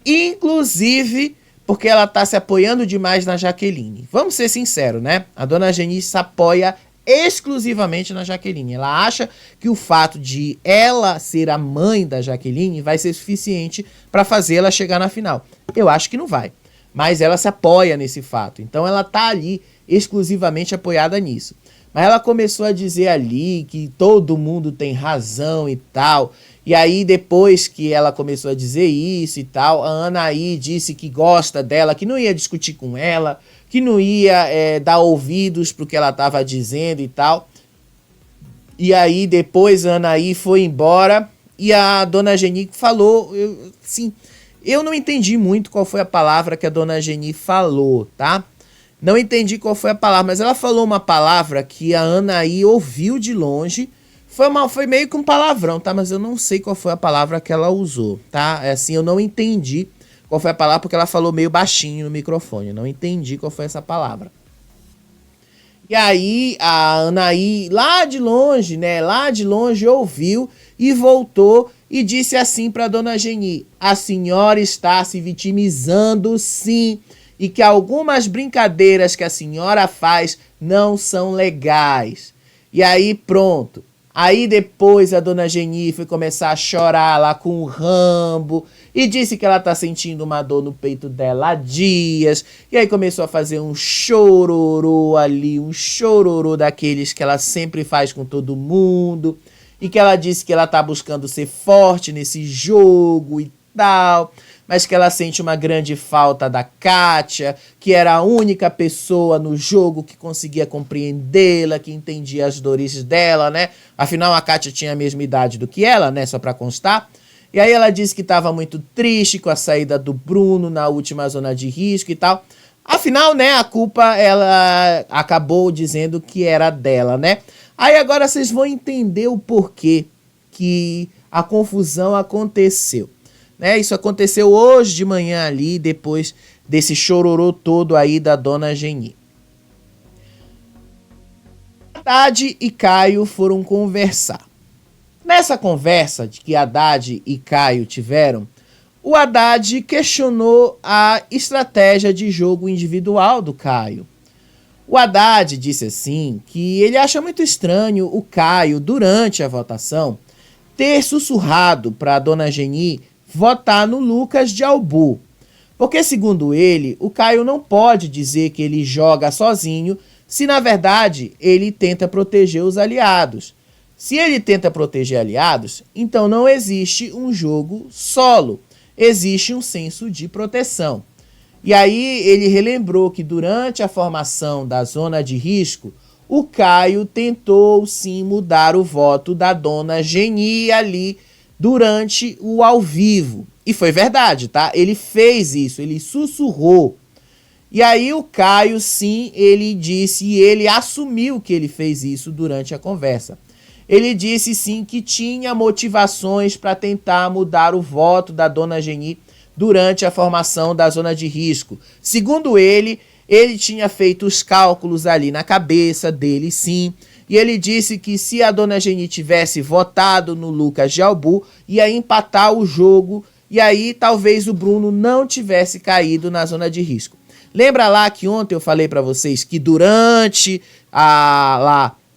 inclusive porque ela tá se apoiando demais na Jaqueline. Vamos ser sinceros, né? A dona Geni se apoia exclusivamente na Jaqueline. Ela acha que o fato de ela ser a mãe da Jaqueline vai ser suficiente para fazer ela chegar na final. Eu acho que não vai, mas ela se apoia nesse fato. Então ela tá ali exclusivamente apoiada nisso. Mas ela começou a dizer ali que todo mundo tem razão e tal. E aí depois que ela começou a dizer isso e tal, a Anaí disse que gosta dela, que não ia discutir com ela, que não ia dar ouvidos pro que ela estava dizendo e tal. E aí depois a Anaí foi embora e a dona Geni falou, eu não entendi muito qual foi a palavra que a dona Geni falou, tá? Não entendi qual foi a palavra, mas ela falou uma palavra que a Anaí ouviu de longe. Foi meio que um palavrão, tá? Mas eu não sei qual foi a palavra que ela usou, tá? É assim, eu não entendi qual foi a palavra, porque ela falou meio baixinho no microfone. Eu não entendi qual foi essa palavra. E aí a Anaí, lá de longe, né? Lá de longe, ouviu e voltou e disse assim para dona Geni: a senhora está se vitimizando, sim, e que algumas brincadeiras que a senhora faz não são legais. E aí pronto. Aí depois a dona Geni foi começar a chorar lá com o Rambo e disse que ela tá sentindo uma dor no peito dela há dias. E aí começou a fazer um chororô ali, um chororô daqueles que ela sempre faz com todo mundo. E que ela disse que ela tá buscando ser forte nesse jogo e tal, mas que ela sente uma grande falta da Kátia, que era a única pessoa no jogo que conseguia compreendê-la, que entendia as dores dela, né? Afinal, a Kátia tinha a mesma idade do que ela, né? Só pra constar. E aí ela disse que estava muito triste com a saída do Bruno na última zona de risco e tal. Afinal, né, a culpa, ela acabou dizendo que era dela, né? Aí agora vocês vão entender o porquê que a confusão aconteceu. Né? Isso aconteceu hoje de manhã ali, depois desse chororô todo aí da dona Geni. Haddad e Caio foram conversar. Nessa conversa de que Haddad e Caio tiveram, o Haddad questionou a estratégia de jogo individual do Caio. O Haddad disse assim que ele acha muito estranho o Caio, durante a votação, ter sussurrado para a dona Geni votar no Lucas de Albu. Porque, segundo ele, o Caio não pode dizer que ele joga sozinho se, na verdade, ele tenta proteger os aliados. Se ele tenta proteger aliados, então não existe um jogo solo. Existe um senso de proteção. E aí ele relembrou que durante a formação da zona de risco, o Caio tentou sim mudar o voto da dona Geni ali durante o ao vivo. E foi verdade, tá? Ele fez isso, ele sussurrou. E aí o Caio, sim, ele disse e ele assumiu que ele fez isso durante a conversa. Ele disse, sim, que tinha motivações para tentar mudar o voto da dona Geni durante a formação da zona de risco. Segundo ele, ele tinha feito os cálculos ali na cabeça dele, sim, e ele disse que se a dona Geni tivesse votado no Lucas Gelbu, ia empatar o jogo, e aí talvez o Bruno não tivesse caído na zona de risco. Lembra lá que ontem eu falei para vocês que durante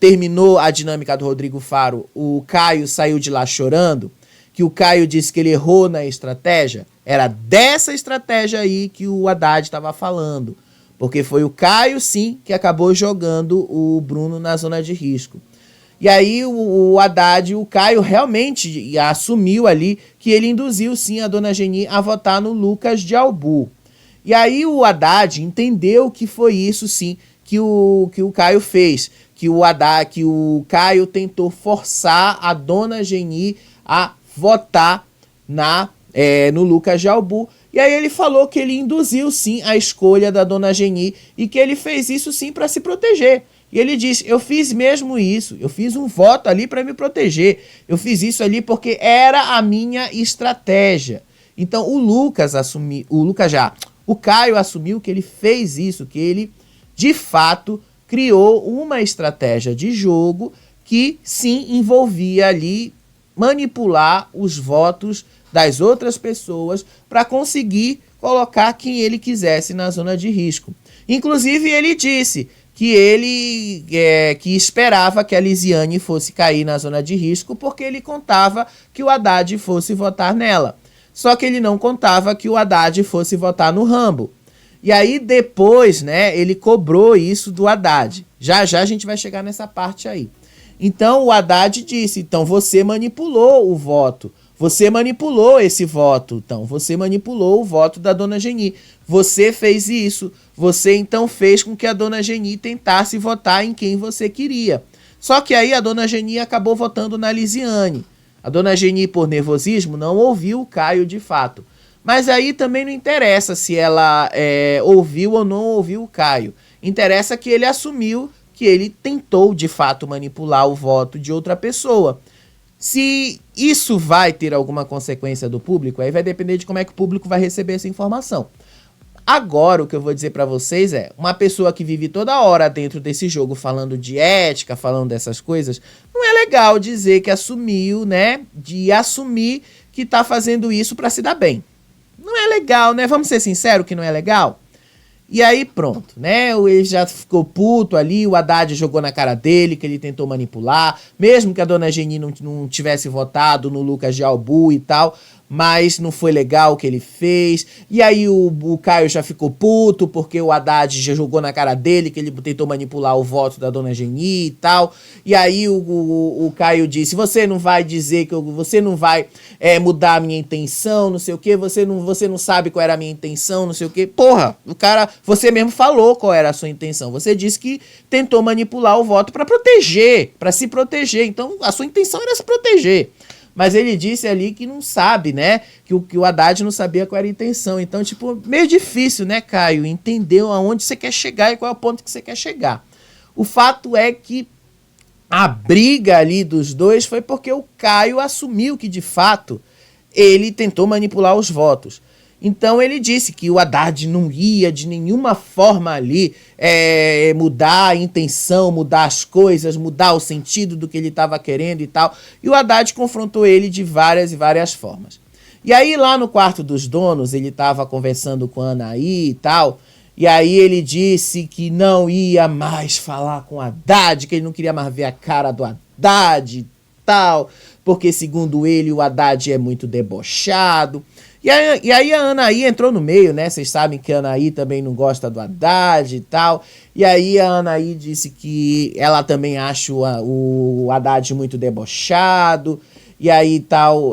terminou a dinâmica do Rodrigo Faro, o Caio saiu de lá chorando, que o Caio disse que ele errou na estratégia? Era dessa estratégia aí que o Haddad estava falando. Porque foi o Caio, sim, que acabou jogando o Bruno na zona de risco. E aí o Haddad, o Caio realmente assumiu ali que ele induziu, sim, a dona Geni a votar no Lucas Gelbu. E aí o Haddad entendeu que foi isso, sim, que o Caio fez. Que o Caio tentou forçar a dona Geni a votar no Lucas Gelbu. E aí ele falou que ele induziu sim a escolha da dona Geni e que ele fez isso sim para se proteger. E ele disse, eu fiz mesmo isso, eu fiz um voto ali para me proteger, eu fiz isso ali porque era a minha estratégia. Então o Caio assumiu que ele fez isso, que ele de fato criou uma estratégia de jogo que sim envolvia ali manipular os votos das outras pessoas para conseguir colocar quem ele quisesse na zona de risco. Inclusive ele disse que ele que esperava que a Lisiane fosse cair na zona de risco porque ele contava que o Haddad fosse votar nela. Só que ele não contava que o Haddad fosse votar no Rambo. E aí depois, né, ele cobrou isso do Haddad. Já já a gente vai chegar nessa parte aí. Então o Haddad disse, então você manipulou o voto. Você manipulou esse voto, então, você manipulou o voto da dona Geni. Você fez isso, você então fez com que a dona Geni tentasse votar em quem você queria. Só que aí a dona Geni acabou votando na Lisiane. A dona Geni, por nervosismo, não ouviu o Caio de fato. Mas aí também não interessa se ela ouviu ou não ouviu o Caio. Interessa que ele assumiu que ele tentou de fato manipular o voto de outra pessoa. Se isso vai ter alguma consequência do público, aí vai depender de como é que o público vai receber essa informação. Agora, o que eu vou dizer pra vocês é, uma pessoa que vive toda hora dentro desse jogo falando de ética, falando dessas coisas, não é legal dizer que assumiu, né, de assumir que tá fazendo isso pra se dar bem. Não é legal, né? Vamos ser sinceros que não é legal? E aí pronto, né? Ele já ficou puto ali, o Haddad jogou na cara dele, que ele tentou manipular, mesmo que a dona Geni não tivesse votado no Lucas Gelbu e tal, mas não foi legal o que ele fez. E aí o Caio já ficou puto, porque o Haddad já jogou na cara dele, que ele tentou manipular o voto da dona Geni e tal. E aí o Caio disse, você não vai dizer que você não vai mudar a minha intenção, não sei o que, você não sabe qual era a minha intenção, não sei o que. Porra, o cara, você mesmo falou qual era a sua intenção. Você disse que tentou manipular o voto para proteger, para se proteger. Então a sua intenção era se proteger. Mas ele disse ali que não sabe, né? Que o Haddad não sabia qual era a intenção. Então, tipo, meio difícil, né, Caio? Entender aonde você quer chegar e qual é o ponto que você quer chegar. O fato é que a briga ali dos dois foi porque o Caio assumiu que, de fato, ele tentou manipular os votos. Então ele disse que o Haddad não ia de nenhuma forma ali mudar a intenção, mudar as coisas, mudar o sentido do que ele estava querendo e tal. E o Haddad confrontou ele de várias e várias formas. E aí lá no quarto dos donos, ele estava conversando com a Anaí e tal. E aí ele disse que não ia mais falar com o Haddad, que ele não queria mais ver a cara do Haddad e tal. Porque segundo ele, o Haddad é muito debochado. E aí a Anaí entrou no meio, né? Vocês sabem que a Anaí também não gosta do Haddad e tal. E aí a Anaí disse que ela também acha o Haddad muito debochado. E aí tal,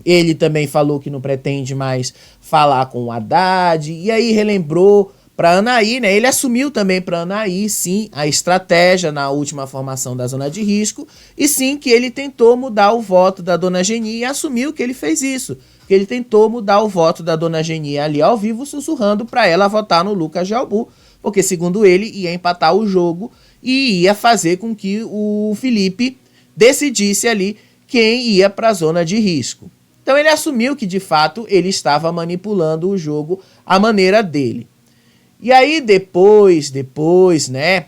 ele também falou que não pretende mais falar com o Haddad. E aí relembrou para Anaí, né? Ele assumiu também para Anaí, sim, a estratégia na última formação da zona de risco, e sim que ele tentou mudar o voto da dona Geni e assumiu que ele fez isso, que ele tentou mudar o voto da dona Geni ali ao vivo, sussurrando para ela votar no Lucas Gelbu, porque segundo ele ia empatar o jogo e ia fazer com que o Felipe decidisse ali quem ia para a zona de risco. Então ele assumiu que de fato ele estava manipulando o jogo à maneira dele. E aí depois, né,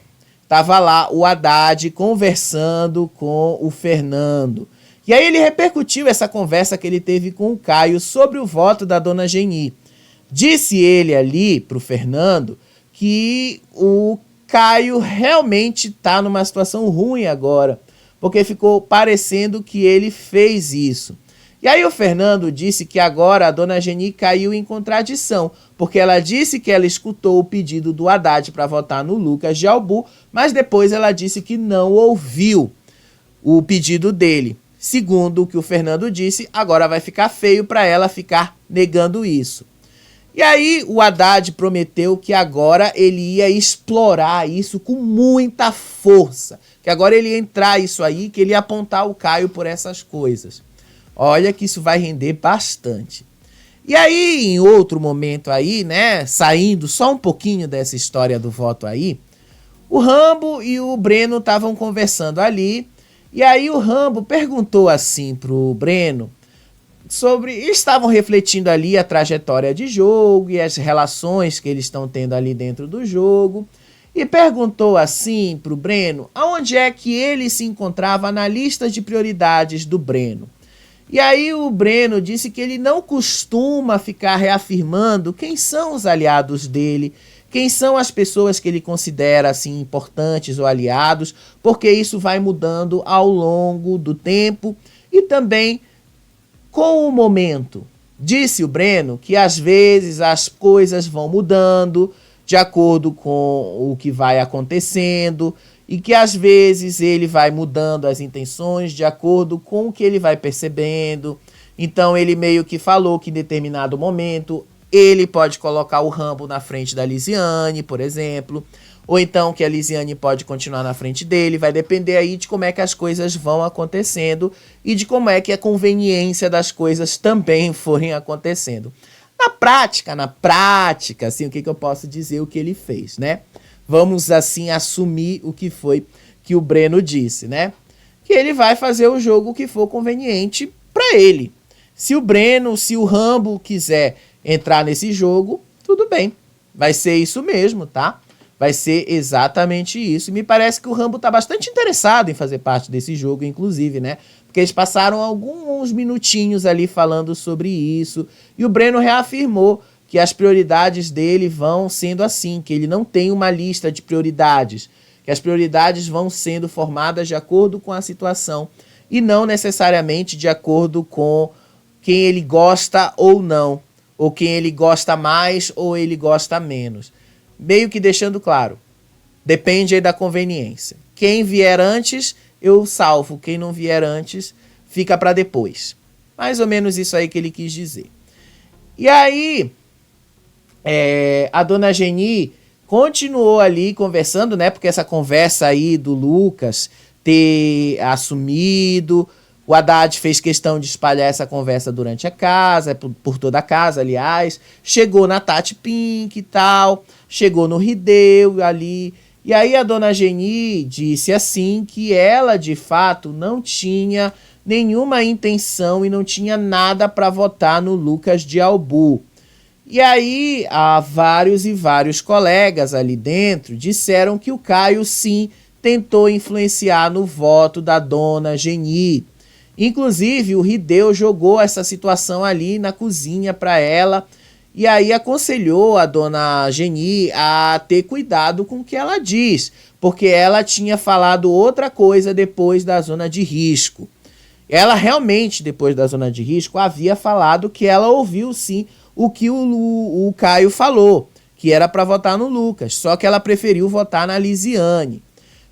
tava lá o Haddad conversando com o Fernando. E aí ele repercutiu essa conversa que ele teve com o Caio sobre o voto da dona Geni. Disse ele ali pro Fernando que o Caio realmente tá numa situação ruim agora, porque ficou parecendo que ele fez isso. E aí o Fernando disse que agora a dona Geni caiu em contradição, porque ela disse que ela escutou o pedido do Haddad para votar no Lucas de Albu, mas depois ela disse que não ouviu o pedido dele. Segundo o que o Fernando disse, agora vai ficar feio para ela ficar negando isso. E aí o Haddad prometeu que agora ele ia explorar isso com muita força, que agora ele ia entrar isso aí, que ele ia apontar o Caio por essas coisas. Olha que isso vai render bastante. E aí, em outro momento aí, né, saindo só um pouquinho dessa história do voto aí, o Rambo e o Breno estavam conversando ali, e aí o Rambo perguntou assim pro Breno sobre... Estavam refletindo ali a trajetória de jogo e as relações que eles estão tendo ali dentro do jogo, e perguntou assim pro Breno aonde é que ele se encontrava na lista de prioridades do Breno. E aí o Breno disse que ele não costuma ficar reafirmando quem são os aliados dele, quem são as pessoas que ele considera assim importantes ou aliados, porque isso vai mudando ao longo do tempo e também com o momento. Disse o Breno que às vezes as coisas vão mudando de acordo com o que vai acontecendo, e que às vezes ele vai mudando as intenções de acordo com o que ele vai percebendo. Então ele meio que falou que em determinado momento ele pode colocar o Rambo na frente da Lisiane, por exemplo, ou então que a Lisiane pode continuar na frente dele. Vai depender aí de como é que as coisas vão acontecendo e de como é que a conveniência das coisas também forem acontecendo. Na prática, assim, o que eu posso dizer o que ele fez, né? Vamos, assim, assumir o que foi que o Breno disse, né? Que ele vai fazer o jogo que for conveniente para ele. Se o Rambo quiser entrar nesse jogo, tudo bem. Vai ser isso mesmo, tá? Vai ser exatamente isso. E me parece que o Rambo tá bastante interessado em fazer parte desse jogo, inclusive, né? Porque eles passaram alguns minutinhos ali falando sobre isso. E o Breno reafirmou que as prioridades dele vão sendo assim, que ele não tem uma lista de prioridades, que as prioridades vão sendo formadas de acordo com a situação e não necessariamente de acordo com quem ele gosta ou não, ou quem ele gosta mais ou ele gosta menos. Meio que deixando claro, depende aí da conveniência. Quem vier antes, eu salvo. Quem não vier antes, fica para depois. Mais ou menos isso aí que ele quis dizer. E aí... a dona Geni continuou ali conversando, né? Porque essa conversa aí do Lucas ter assumido, o Haddad fez questão de espalhar essa conversa durante a casa, por toda a casa, aliás. Chegou na Tati Pink e tal, chegou no Rideu ali. E aí a dona Geni disse assim que ela, de fato, não tinha nenhuma intenção e não tinha nada para votar no Lucas de Albu. E aí, vários colegas ali dentro disseram que o Caio, sim, tentou influenciar no voto da dona Geni. Inclusive, o Rideu jogou essa situação ali na cozinha para ela e aí aconselhou a dona Geni a ter cuidado com o que ela diz, porque ela tinha falado outra coisa depois da zona de risco. Ela realmente, depois da zona de risco, havia falado que ela ouviu, sim, o que o Caio falou, que era para votar no Lucas, só que ela preferiu votar na Lisiane.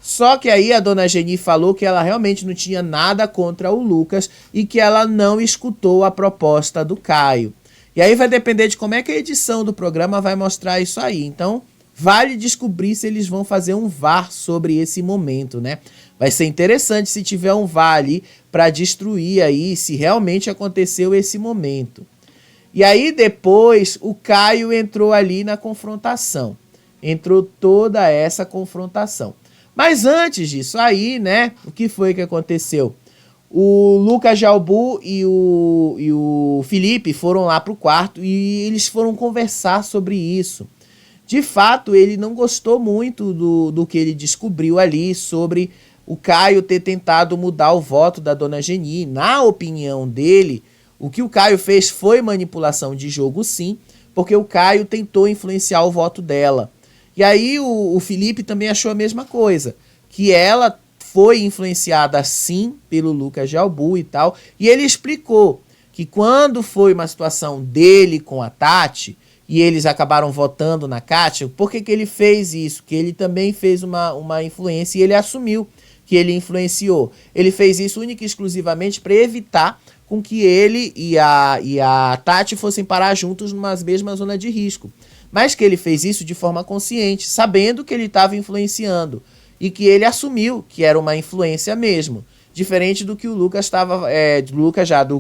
Só que aí a dona Geni falou que ela realmente não tinha nada contra o Lucas e que ela não escutou a proposta do Caio. E aí vai depender de como é que a edição do programa vai mostrar isso aí. Então, vale descobrir se eles vão fazer um VAR sobre esse momento, né? Vai ser interessante se tiver um VAR ali para destruir aí se realmente aconteceu esse momento. E aí depois o Caio entrou ali na confrontação. Entrou toda essa confrontação. Mas antes disso aí, né, o que foi que aconteceu? o Lucas Jalbu e o Felipe foram lá pro quarto e eles foram conversar sobre isso. De fato, ele não gostou muito do que ele descobriu ali sobre o Caio ter tentado mudar o voto da Dona Geni. Na opinião dele, o que o Caio fez foi manipulação de jogo, sim, porque o Caio tentou influenciar o voto dela. E aí o Felipe também achou a mesma coisa, que ela foi influenciada sim pelo Lucas Jalbu e tal, e ele explicou que quando foi uma situação dele com a Tati, e eles acabaram votando na Kátia, por que ele fez isso? Que ele também fez uma influência e ele assumiu que ele influenciou. Ele fez isso única e exclusivamente para evitar com que ele e a Tati fossem parar juntos numa mesma zona de risco. Mas que ele fez isso de forma consciente, sabendo que ele estava influenciando. E que ele assumiu que era uma influência mesmo. Diferente do que o Lucas estava.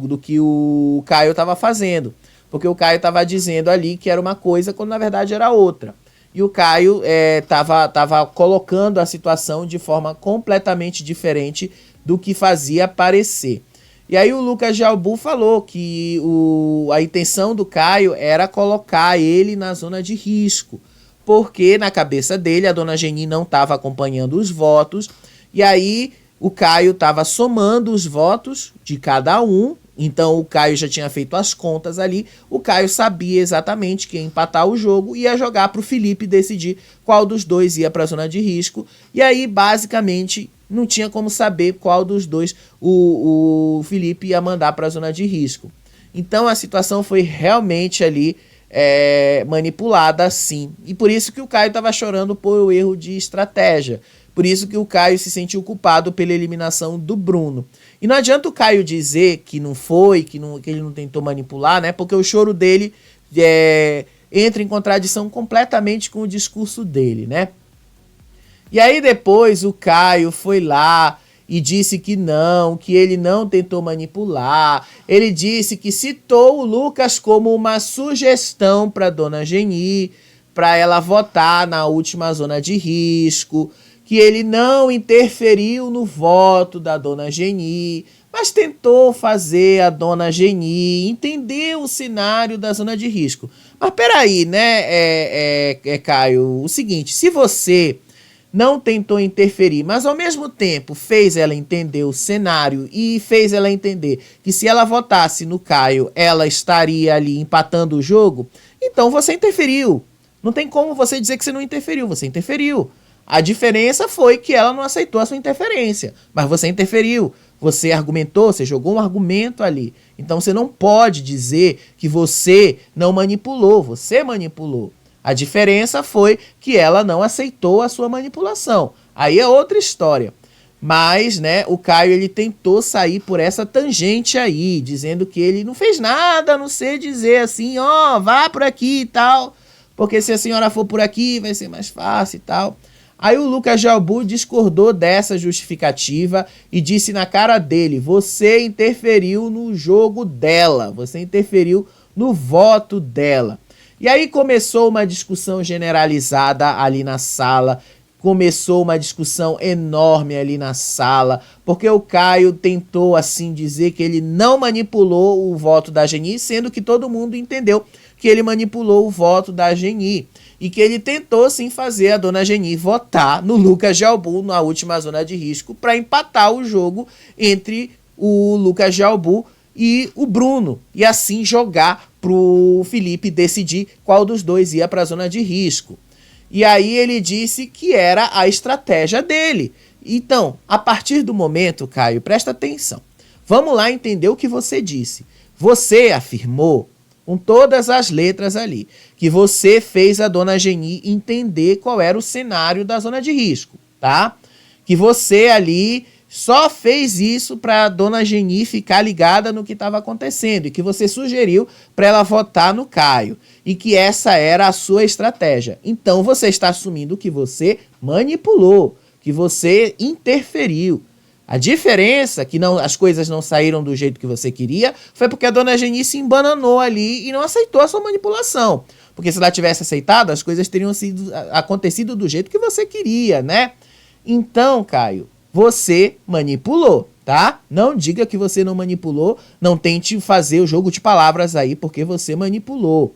Do que o Caio estava fazendo. Porque o Caio estava dizendo ali que era uma coisa, quando na verdade era outra. E o Caio estava colocando a situação de forma completamente diferente do que fazia parecer. E aí o Lucas Jalbu falou que a intenção do Caio era colocar ele na zona de risco, porque na cabeça dele a Dona Geni não estava acompanhando os votos, e aí o Caio estava somando os votos de cada um, então o Caio já tinha feito as contas ali, o Caio sabia exatamente que ia empatar o jogo e ia jogar para o Felipe decidir qual dos dois ia para a zona de risco, e aí basicamente não tinha como saber qual dos dois o Felipe ia mandar para a zona de risco. Então a situação foi realmente ali manipulada sim. E por isso que o Caio estava chorando por erro de estratégia. Por isso que o Caio se sentiu culpado pela eliminação do Bruno. E não adianta o Caio dizer que não foi, que ele não tentou manipular, né? Porque o choro dele entra em contradição completamente com o discurso dele, né? E aí depois o Caio foi lá e disse que ele não tentou manipular. Ele disse que citou o Lucas como uma sugestão para Dona Geni, para ela votar na última zona de risco, que ele não interferiu no voto da Dona Geni, mas tentou fazer a Dona Geni entender o cenário da zona de risco. Mas peraí, né, Caio, o seguinte, se você não tentou interferir, mas ao mesmo tempo fez ela entender o cenário e fez ela entender que se ela votasse no Caio, ela estaria ali empatando o jogo, então você interferiu. Não tem como você dizer que você não interferiu, você interferiu. A diferença foi que ela não aceitou a sua interferência, mas você interferiu, você argumentou, você jogou um argumento ali. Então você não pode dizer que você não manipulou, você manipulou. A diferença foi que ela não aceitou a sua manipulação. Aí é outra história. Mas, né, o Caio ele tentou sair por essa tangente aí, dizendo que ele não fez nada, a não ser dizer assim, vá por aqui e tal, porque se a senhora for por aqui vai ser mais fácil e tal. Aí o Lucas Jalbu discordou dessa justificativa e disse na cara dele, você interferiu no jogo dela, você interferiu no voto dela. E aí começou uma discussão generalizada ali na sala, começou uma discussão enorme ali na sala, porque o Caio tentou assim dizer que ele não manipulou o voto da Geni, sendo que todo mundo entendeu que ele manipulou o voto da Geni. E que ele tentou sim fazer a Dona Geni votar no Lucas Jalbu na última zona de risco para empatar o jogo entre o Lucas Jalbu e o Bruno, e assim jogar pro Felipe decidir qual dos dois ia para a zona de risco. E aí ele disse que era a estratégia dele. Então, a partir do momento, Caio, presta atenção. Vamos lá entender o que você disse. Você afirmou, com todas as letras ali, que você fez a Dona Geni entender qual era o cenário da zona de risco, tá? Que você ali só fez isso para a Dona Geni ficar ligada no que estava acontecendo e que você sugeriu para ela votar no Caio e que essa era a sua estratégia. Então você está assumindo que você manipulou, que você interferiu. A diferença que as coisas não saíram do jeito que você queria foi porque a Dona Geni se embananou ali e não aceitou a sua manipulação. Porque se ela tivesse aceitado, as coisas teriam acontecido do jeito que você queria, né? Então, Caio, você manipulou. tá? Não diga que você não manipulou, não tente fazer o jogo de palavras aí, porque você manipulou.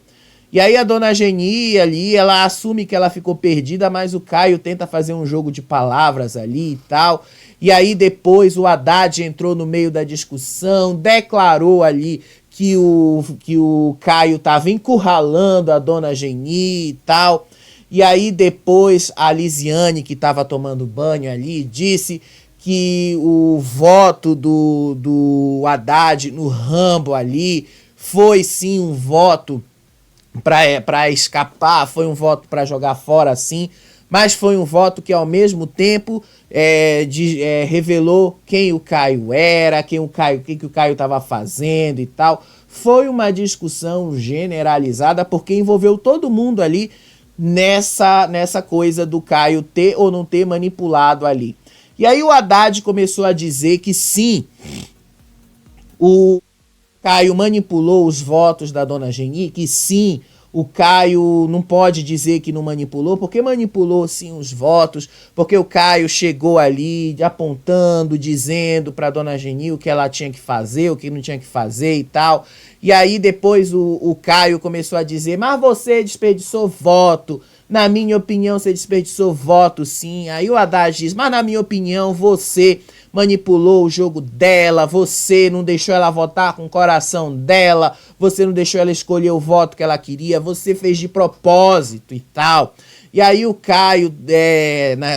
E aí a dona Geni ali, ela assume que ela ficou perdida, mas o Caio tenta fazer um jogo de palavras ali e tal. E aí depois o Haddad entrou no meio da discussão, declarou ali que o Caio estava encurralando a dona Geni e tal. E aí depois a Lisiane, que estava tomando banho ali, disse que o voto do Haddad no Rambo ali foi sim um voto para escapar, foi um voto para jogar fora sim, mas foi um voto que ao mesmo tempo revelou quem o Caio era, o que o Caio estava fazendo e tal. Foi uma discussão generalizada porque envolveu todo mundo ali nessa coisa do Caio ter ou não ter manipulado ali. E aí o Haddad começou a dizer que sim, o Caio manipulou os votos da dona Geni, que sim, o Caio não pode dizer que não manipulou, porque manipulou sim os votos, porque o Caio chegou ali apontando, dizendo para dona Geni o que ela tinha que fazer, o que não tinha que fazer e tal. E aí depois o Caio começou a dizer, mas você desperdiçou voto. Na minha opinião, você desperdiçou voto, sim. Aí o Haddad diz, mas na minha opinião, você manipulou o jogo dela, você não deixou ela votar com o coração dela, você não deixou ela escolher o voto que ela queria, você fez de propósito e tal. E aí o Caio,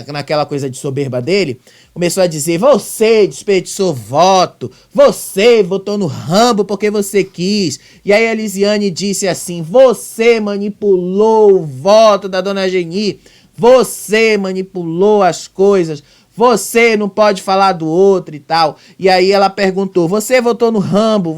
naquela coisa de soberba dele, começou a dizer, você desperdiçou voto, você votou no Rambo porque você quis. E aí a Lisiane disse assim, você manipulou o voto da dona Geni, você manipulou as coisas, você não pode falar do outro e tal. E aí ela perguntou, você votou no Rambo,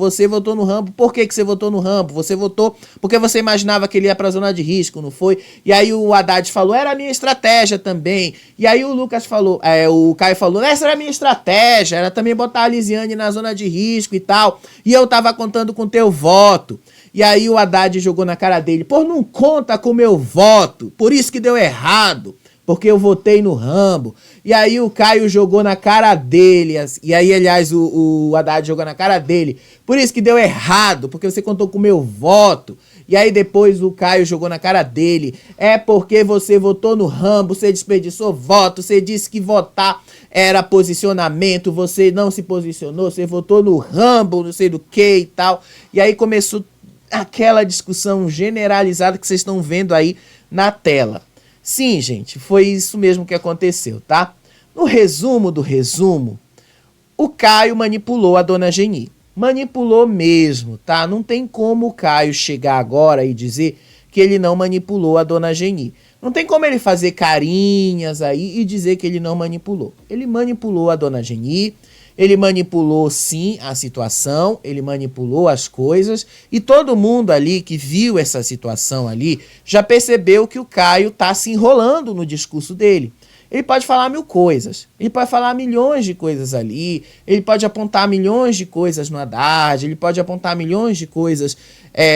por que você votou no Rambo? Você votou porque você imaginava que ele ia pra zona de risco, não foi? E aí o Haddad falou, era a minha estratégia também. E aí o Lucas falou, o Caio falou, essa era a minha estratégia, era também botar a Lisiane na zona de risco e tal. E eu tava contando com teu voto. E aí o Haddad jogou na cara dele, pô, não conta com o meu voto, por isso que deu errado. Porque eu votei no Rambo. E aí o Caio jogou na cara dele. E aí, aliás, o Haddad jogou na cara dele. Por isso que deu errado, porque você contou com o meu voto. E aí depois o Caio jogou na cara dele. É porque você votou no Rambo, você desperdiçou voto, você disse que votar era posicionamento, você não se posicionou, você votou no Rambo, não sei do que e tal. E aí começou aquela discussão generalizada que vocês estão vendo aí na tela. Sim, gente, foi isso mesmo que aconteceu, tá? No resumo do resumo, o Caio manipulou a dona Geni. Manipulou mesmo, tá? Não tem como o Caio chegar agora e dizer que ele não manipulou a dona Geni. Não tem como ele fazer carinhas aí e dizer que ele não manipulou. Ele manipulou a dona Geni, ele manipulou sim a situação, ele manipulou as coisas e todo mundo ali que viu essa situação ali já percebeu que o Caio tá se enrolando no discurso dele. Ele pode falar mil coisas, ele pode falar milhões de coisas ali, ele pode apontar milhões de coisas no Haddad, ele pode apontar milhões de coisas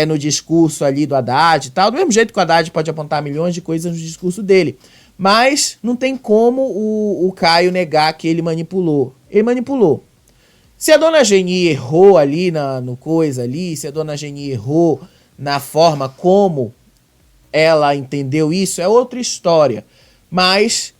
no discurso ali do Haddad e tal, do mesmo jeito que o Haddad pode apontar milhões de coisas no discurso dele. Mas não tem como o Caio negar que ele manipulou. Ele manipulou. Se a dona Geni errou ali no coisa ali, se a dona Geni errou na forma como ela entendeu isso, é outra história. Mas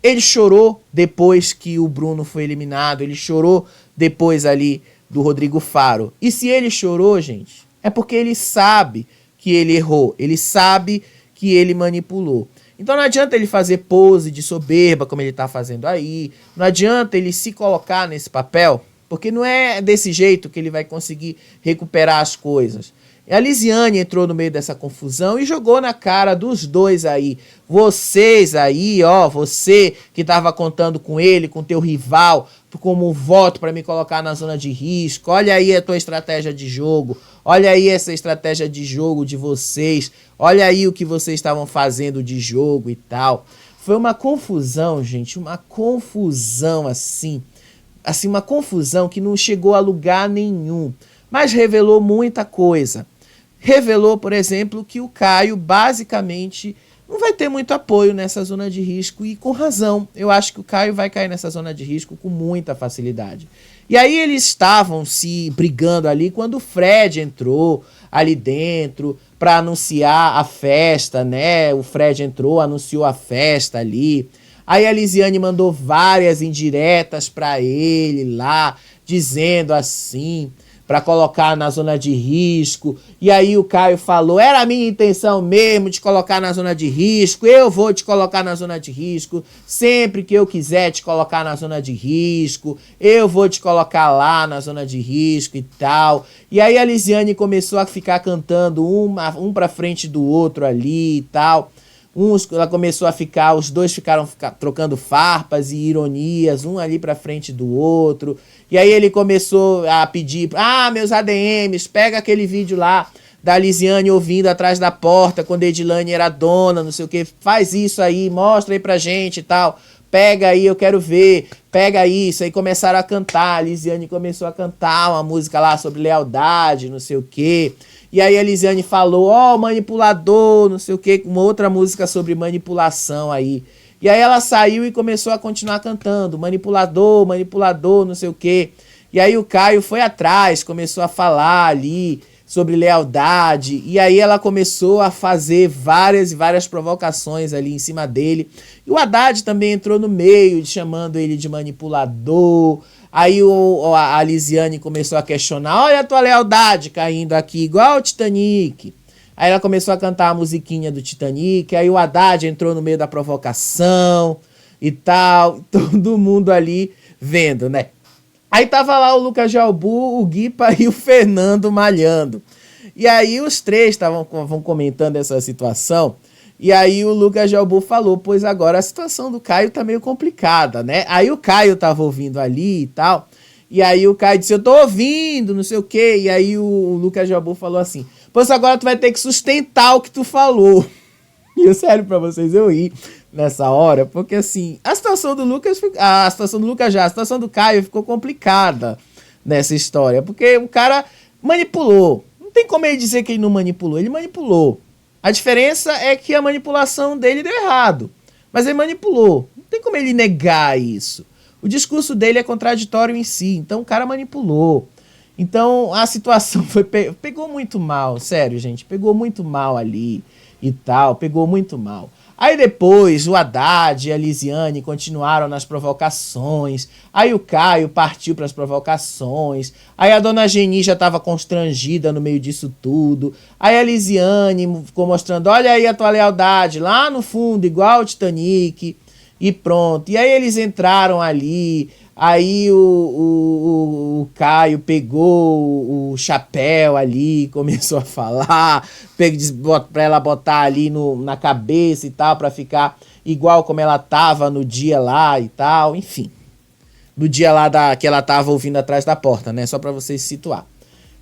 ele chorou depois que o Bruno foi eliminado, ele chorou depois ali do Rodrigo Faro. E se ele chorou, gente, é porque ele sabe que ele errou, ele sabe que ele manipulou. Então não adianta ele fazer pose de soberba como ele tá fazendo aí, não adianta ele se colocar nesse papel, porque não é desse jeito que ele vai conseguir recuperar as coisas. A Lisiane entrou no meio dessa confusão e jogou na cara dos dois aí. Vocês aí, ó, você que tava contando com ele, com teu rival, como um voto para me colocar na zona de risco. Olha aí a tua estratégia de jogo. Olha aí essa estratégia de jogo de vocês. Olha aí o que vocês estavam fazendo de jogo e tal. Foi uma confusão, gente, uma confusão assim, uma confusão que não chegou a lugar nenhum, mas revelou muita coisa. Revelou, por exemplo, que o Caio basicamente não vai ter muito apoio nessa zona de risco e com razão. Eu acho que o Caio vai cair nessa zona de risco com muita facilidade. E aí eles estavam se brigando ali quando o Fred entrou ali dentro para anunciar a festa, né? O Fred entrou, anunciou a festa ali. Aí a Lisiane mandou várias indiretas para ele lá, dizendo assim, para colocar na zona de risco. E aí o Caio falou, era a minha intenção mesmo de colocar na zona de risco, eu vou te colocar na zona de risco, sempre que eu quiser te colocar na zona de risco, eu vou te colocar lá na zona de risco e tal. E aí a Lisiane começou a ficar cantando um pra frente do outro ali e tal. Ela começou a ficar, os dois ficaram trocando farpas e ironias, um ali pra frente do outro. E aí ele começou a pedir, meus ADMs, pega aquele vídeo lá da Lisiane ouvindo atrás da porta, quando a Edilane era dona, não sei o que, faz isso aí, mostra aí pra gente e tal. Pega aí, eu quero ver, pega isso. Aí começaram a cantar, a Lisiane começou a cantar uma música lá sobre lealdade, não sei o que. E aí a Lisiane falou, manipulador, não sei o que, uma outra música sobre manipulação aí. E aí ela saiu e começou a continuar cantando, manipulador, manipulador, não sei o que. E aí o Caio foi atrás, começou a falar ali sobre lealdade. E aí ela começou a fazer várias e várias provocações ali em cima dele. E o Haddad também entrou no meio, chamando ele de manipulador. Aí a Lisiane começou a questionar, olha a tua lealdade caindo aqui, igual o Titanic. Aí ela começou a cantar a musiquinha do Titanic, aí o Haddad entrou no meio da provocação e tal, todo mundo ali vendo, né? Aí tava lá o Lucas Jalbu, o Guipa e o Fernando malhando. E aí os três vão comentando essa situação. E aí o Lucas Jalbu falou, pois agora a situação do Caio tá meio complicada, né? Aí o Caio tava ouvindo ali e tal. E aí o Caio disse, eu tô ouvindo, não sei o quê. E aí o Lucas Jalbu falou assim, pois agora tu vai ter que sustentar o que tu falou. E eu, sério pra vocês, eu ri nessa hora, porque assim, a situação do Caio ficou complicada nessa história, porque o cara manipulou. Não tem como ele dizer que ele não manipulou, ele manipulou. A diferença é que a manipulação dele deu errado, mas ele manipulou. Não tem como ele negar isso. O discurso dele é contraditório em si, então o cara manipulou. Então a situação pegou muito mal, sério, gente, pegou muito mal ali e tal, pegou muito mal. Aí depois o Haddad e a Lisiane continuaram nas provocações. Aí o Caio partiu para as provocações. Aí a dona Geni já estava constrangida no meio disso tudo. Aí a Lisiane ficou mostrando, olha aí a tua lealdade, lá no fundo, igual o Titanic. E pronto. E aí eles entraram ali. Aí o Caio pegou o chapéu ali, começou a falar, pra ela botar ali na cabeça e tal, pra ficar igual como ela tava no dia lá e tal, enfim. No dia lá que ela tava ouvindo atrás da porta, né? Só pra vocês se situar.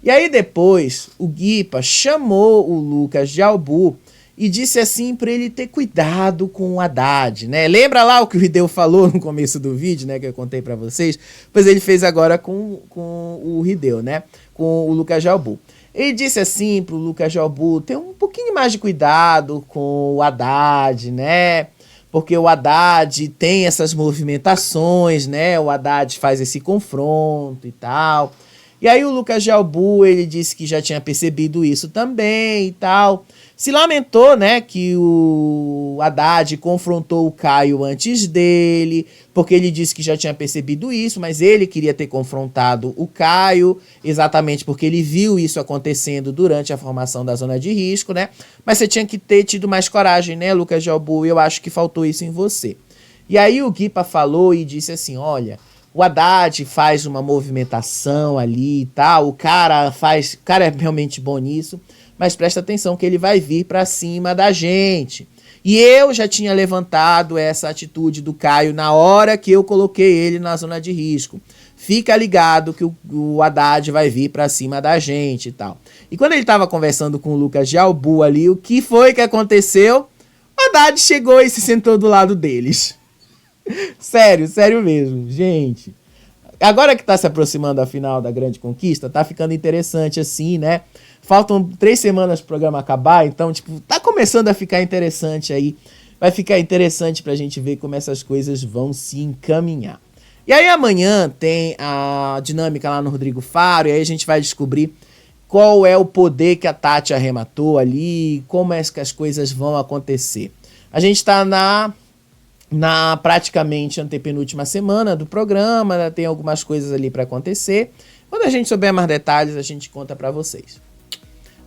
E aí depois o Guipa chamou o Lucas Jalbu e disse assim pra ele ter cuidado com o Haddad, né? Lembra lá o que o Rideu falou no começo do vídeo, né? Que eu contei pra vocês? Pois ele fez agora com o Rideu, né? Com o Lucas Jalbu. Ele disse assim pro Lucas Jalbu ter um pouquinho mais de cuidado com o Haddad, né? Porque o Haddad tem essas movimentações, né? O Haddad faz esse confronto e tal. E aí o Lucas Jalbu, ele disse que já tinha percebido isso também e tal. Se lamentou, né, que o Haddad confrontou o Caio antes dele, porque ele disse que já tinha percebido isso, mas ele queria ter confrontado o Caio, exatamente porque ele viu isso acontecendo durante a formação da zona de risco, né? Mas você tinha que ter tido mais coragem, né, Lucas Jalbu? Eu acho que faltou isso em você. E aí o Guipa falou e disse assim, olha, o Haddad faz uma movimentação ali e tal, o cara é realmente bom nisso, mas presta atenção que ele vai vir pra cima da gente. E eu já tinha levantado essa atitude do Caio na hora que eu coloquei ele na zona de risco. Fica ligado que o Haddad vai vir pra cima da gente e tal. E quando ele tava conversando com o Lucas Jalbu ali, o que foi que aconteceu? O Haddad chegou e se sentou do lado deles. Sério mesmo, gente. Agora que tá se aproximando a final da Grande Conquista, tá ficando interessante assim, né? Faltam 3 semanas pro programa acabar, então, tipo, tá começando a ficar interessante aí. Vai ficar interessante pra gente ver como essas coisas vão se encaminhar. E aí amanhã tem a dinâmica lá no Rodrigo Faro, e aí a gente vai descobrir qual é o poder que a Tati arrematou ali, como é que as coisas vão acontecer. A gente tá na praticamente antepenúltima semana do programa, né? Tem algumas coisas ali para acontecer. Quando a gente souber mais detalhes, a gente conta para vocês.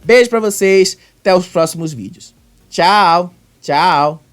Beijo para vocês, até os próximos vídeos. Tchau, tchau.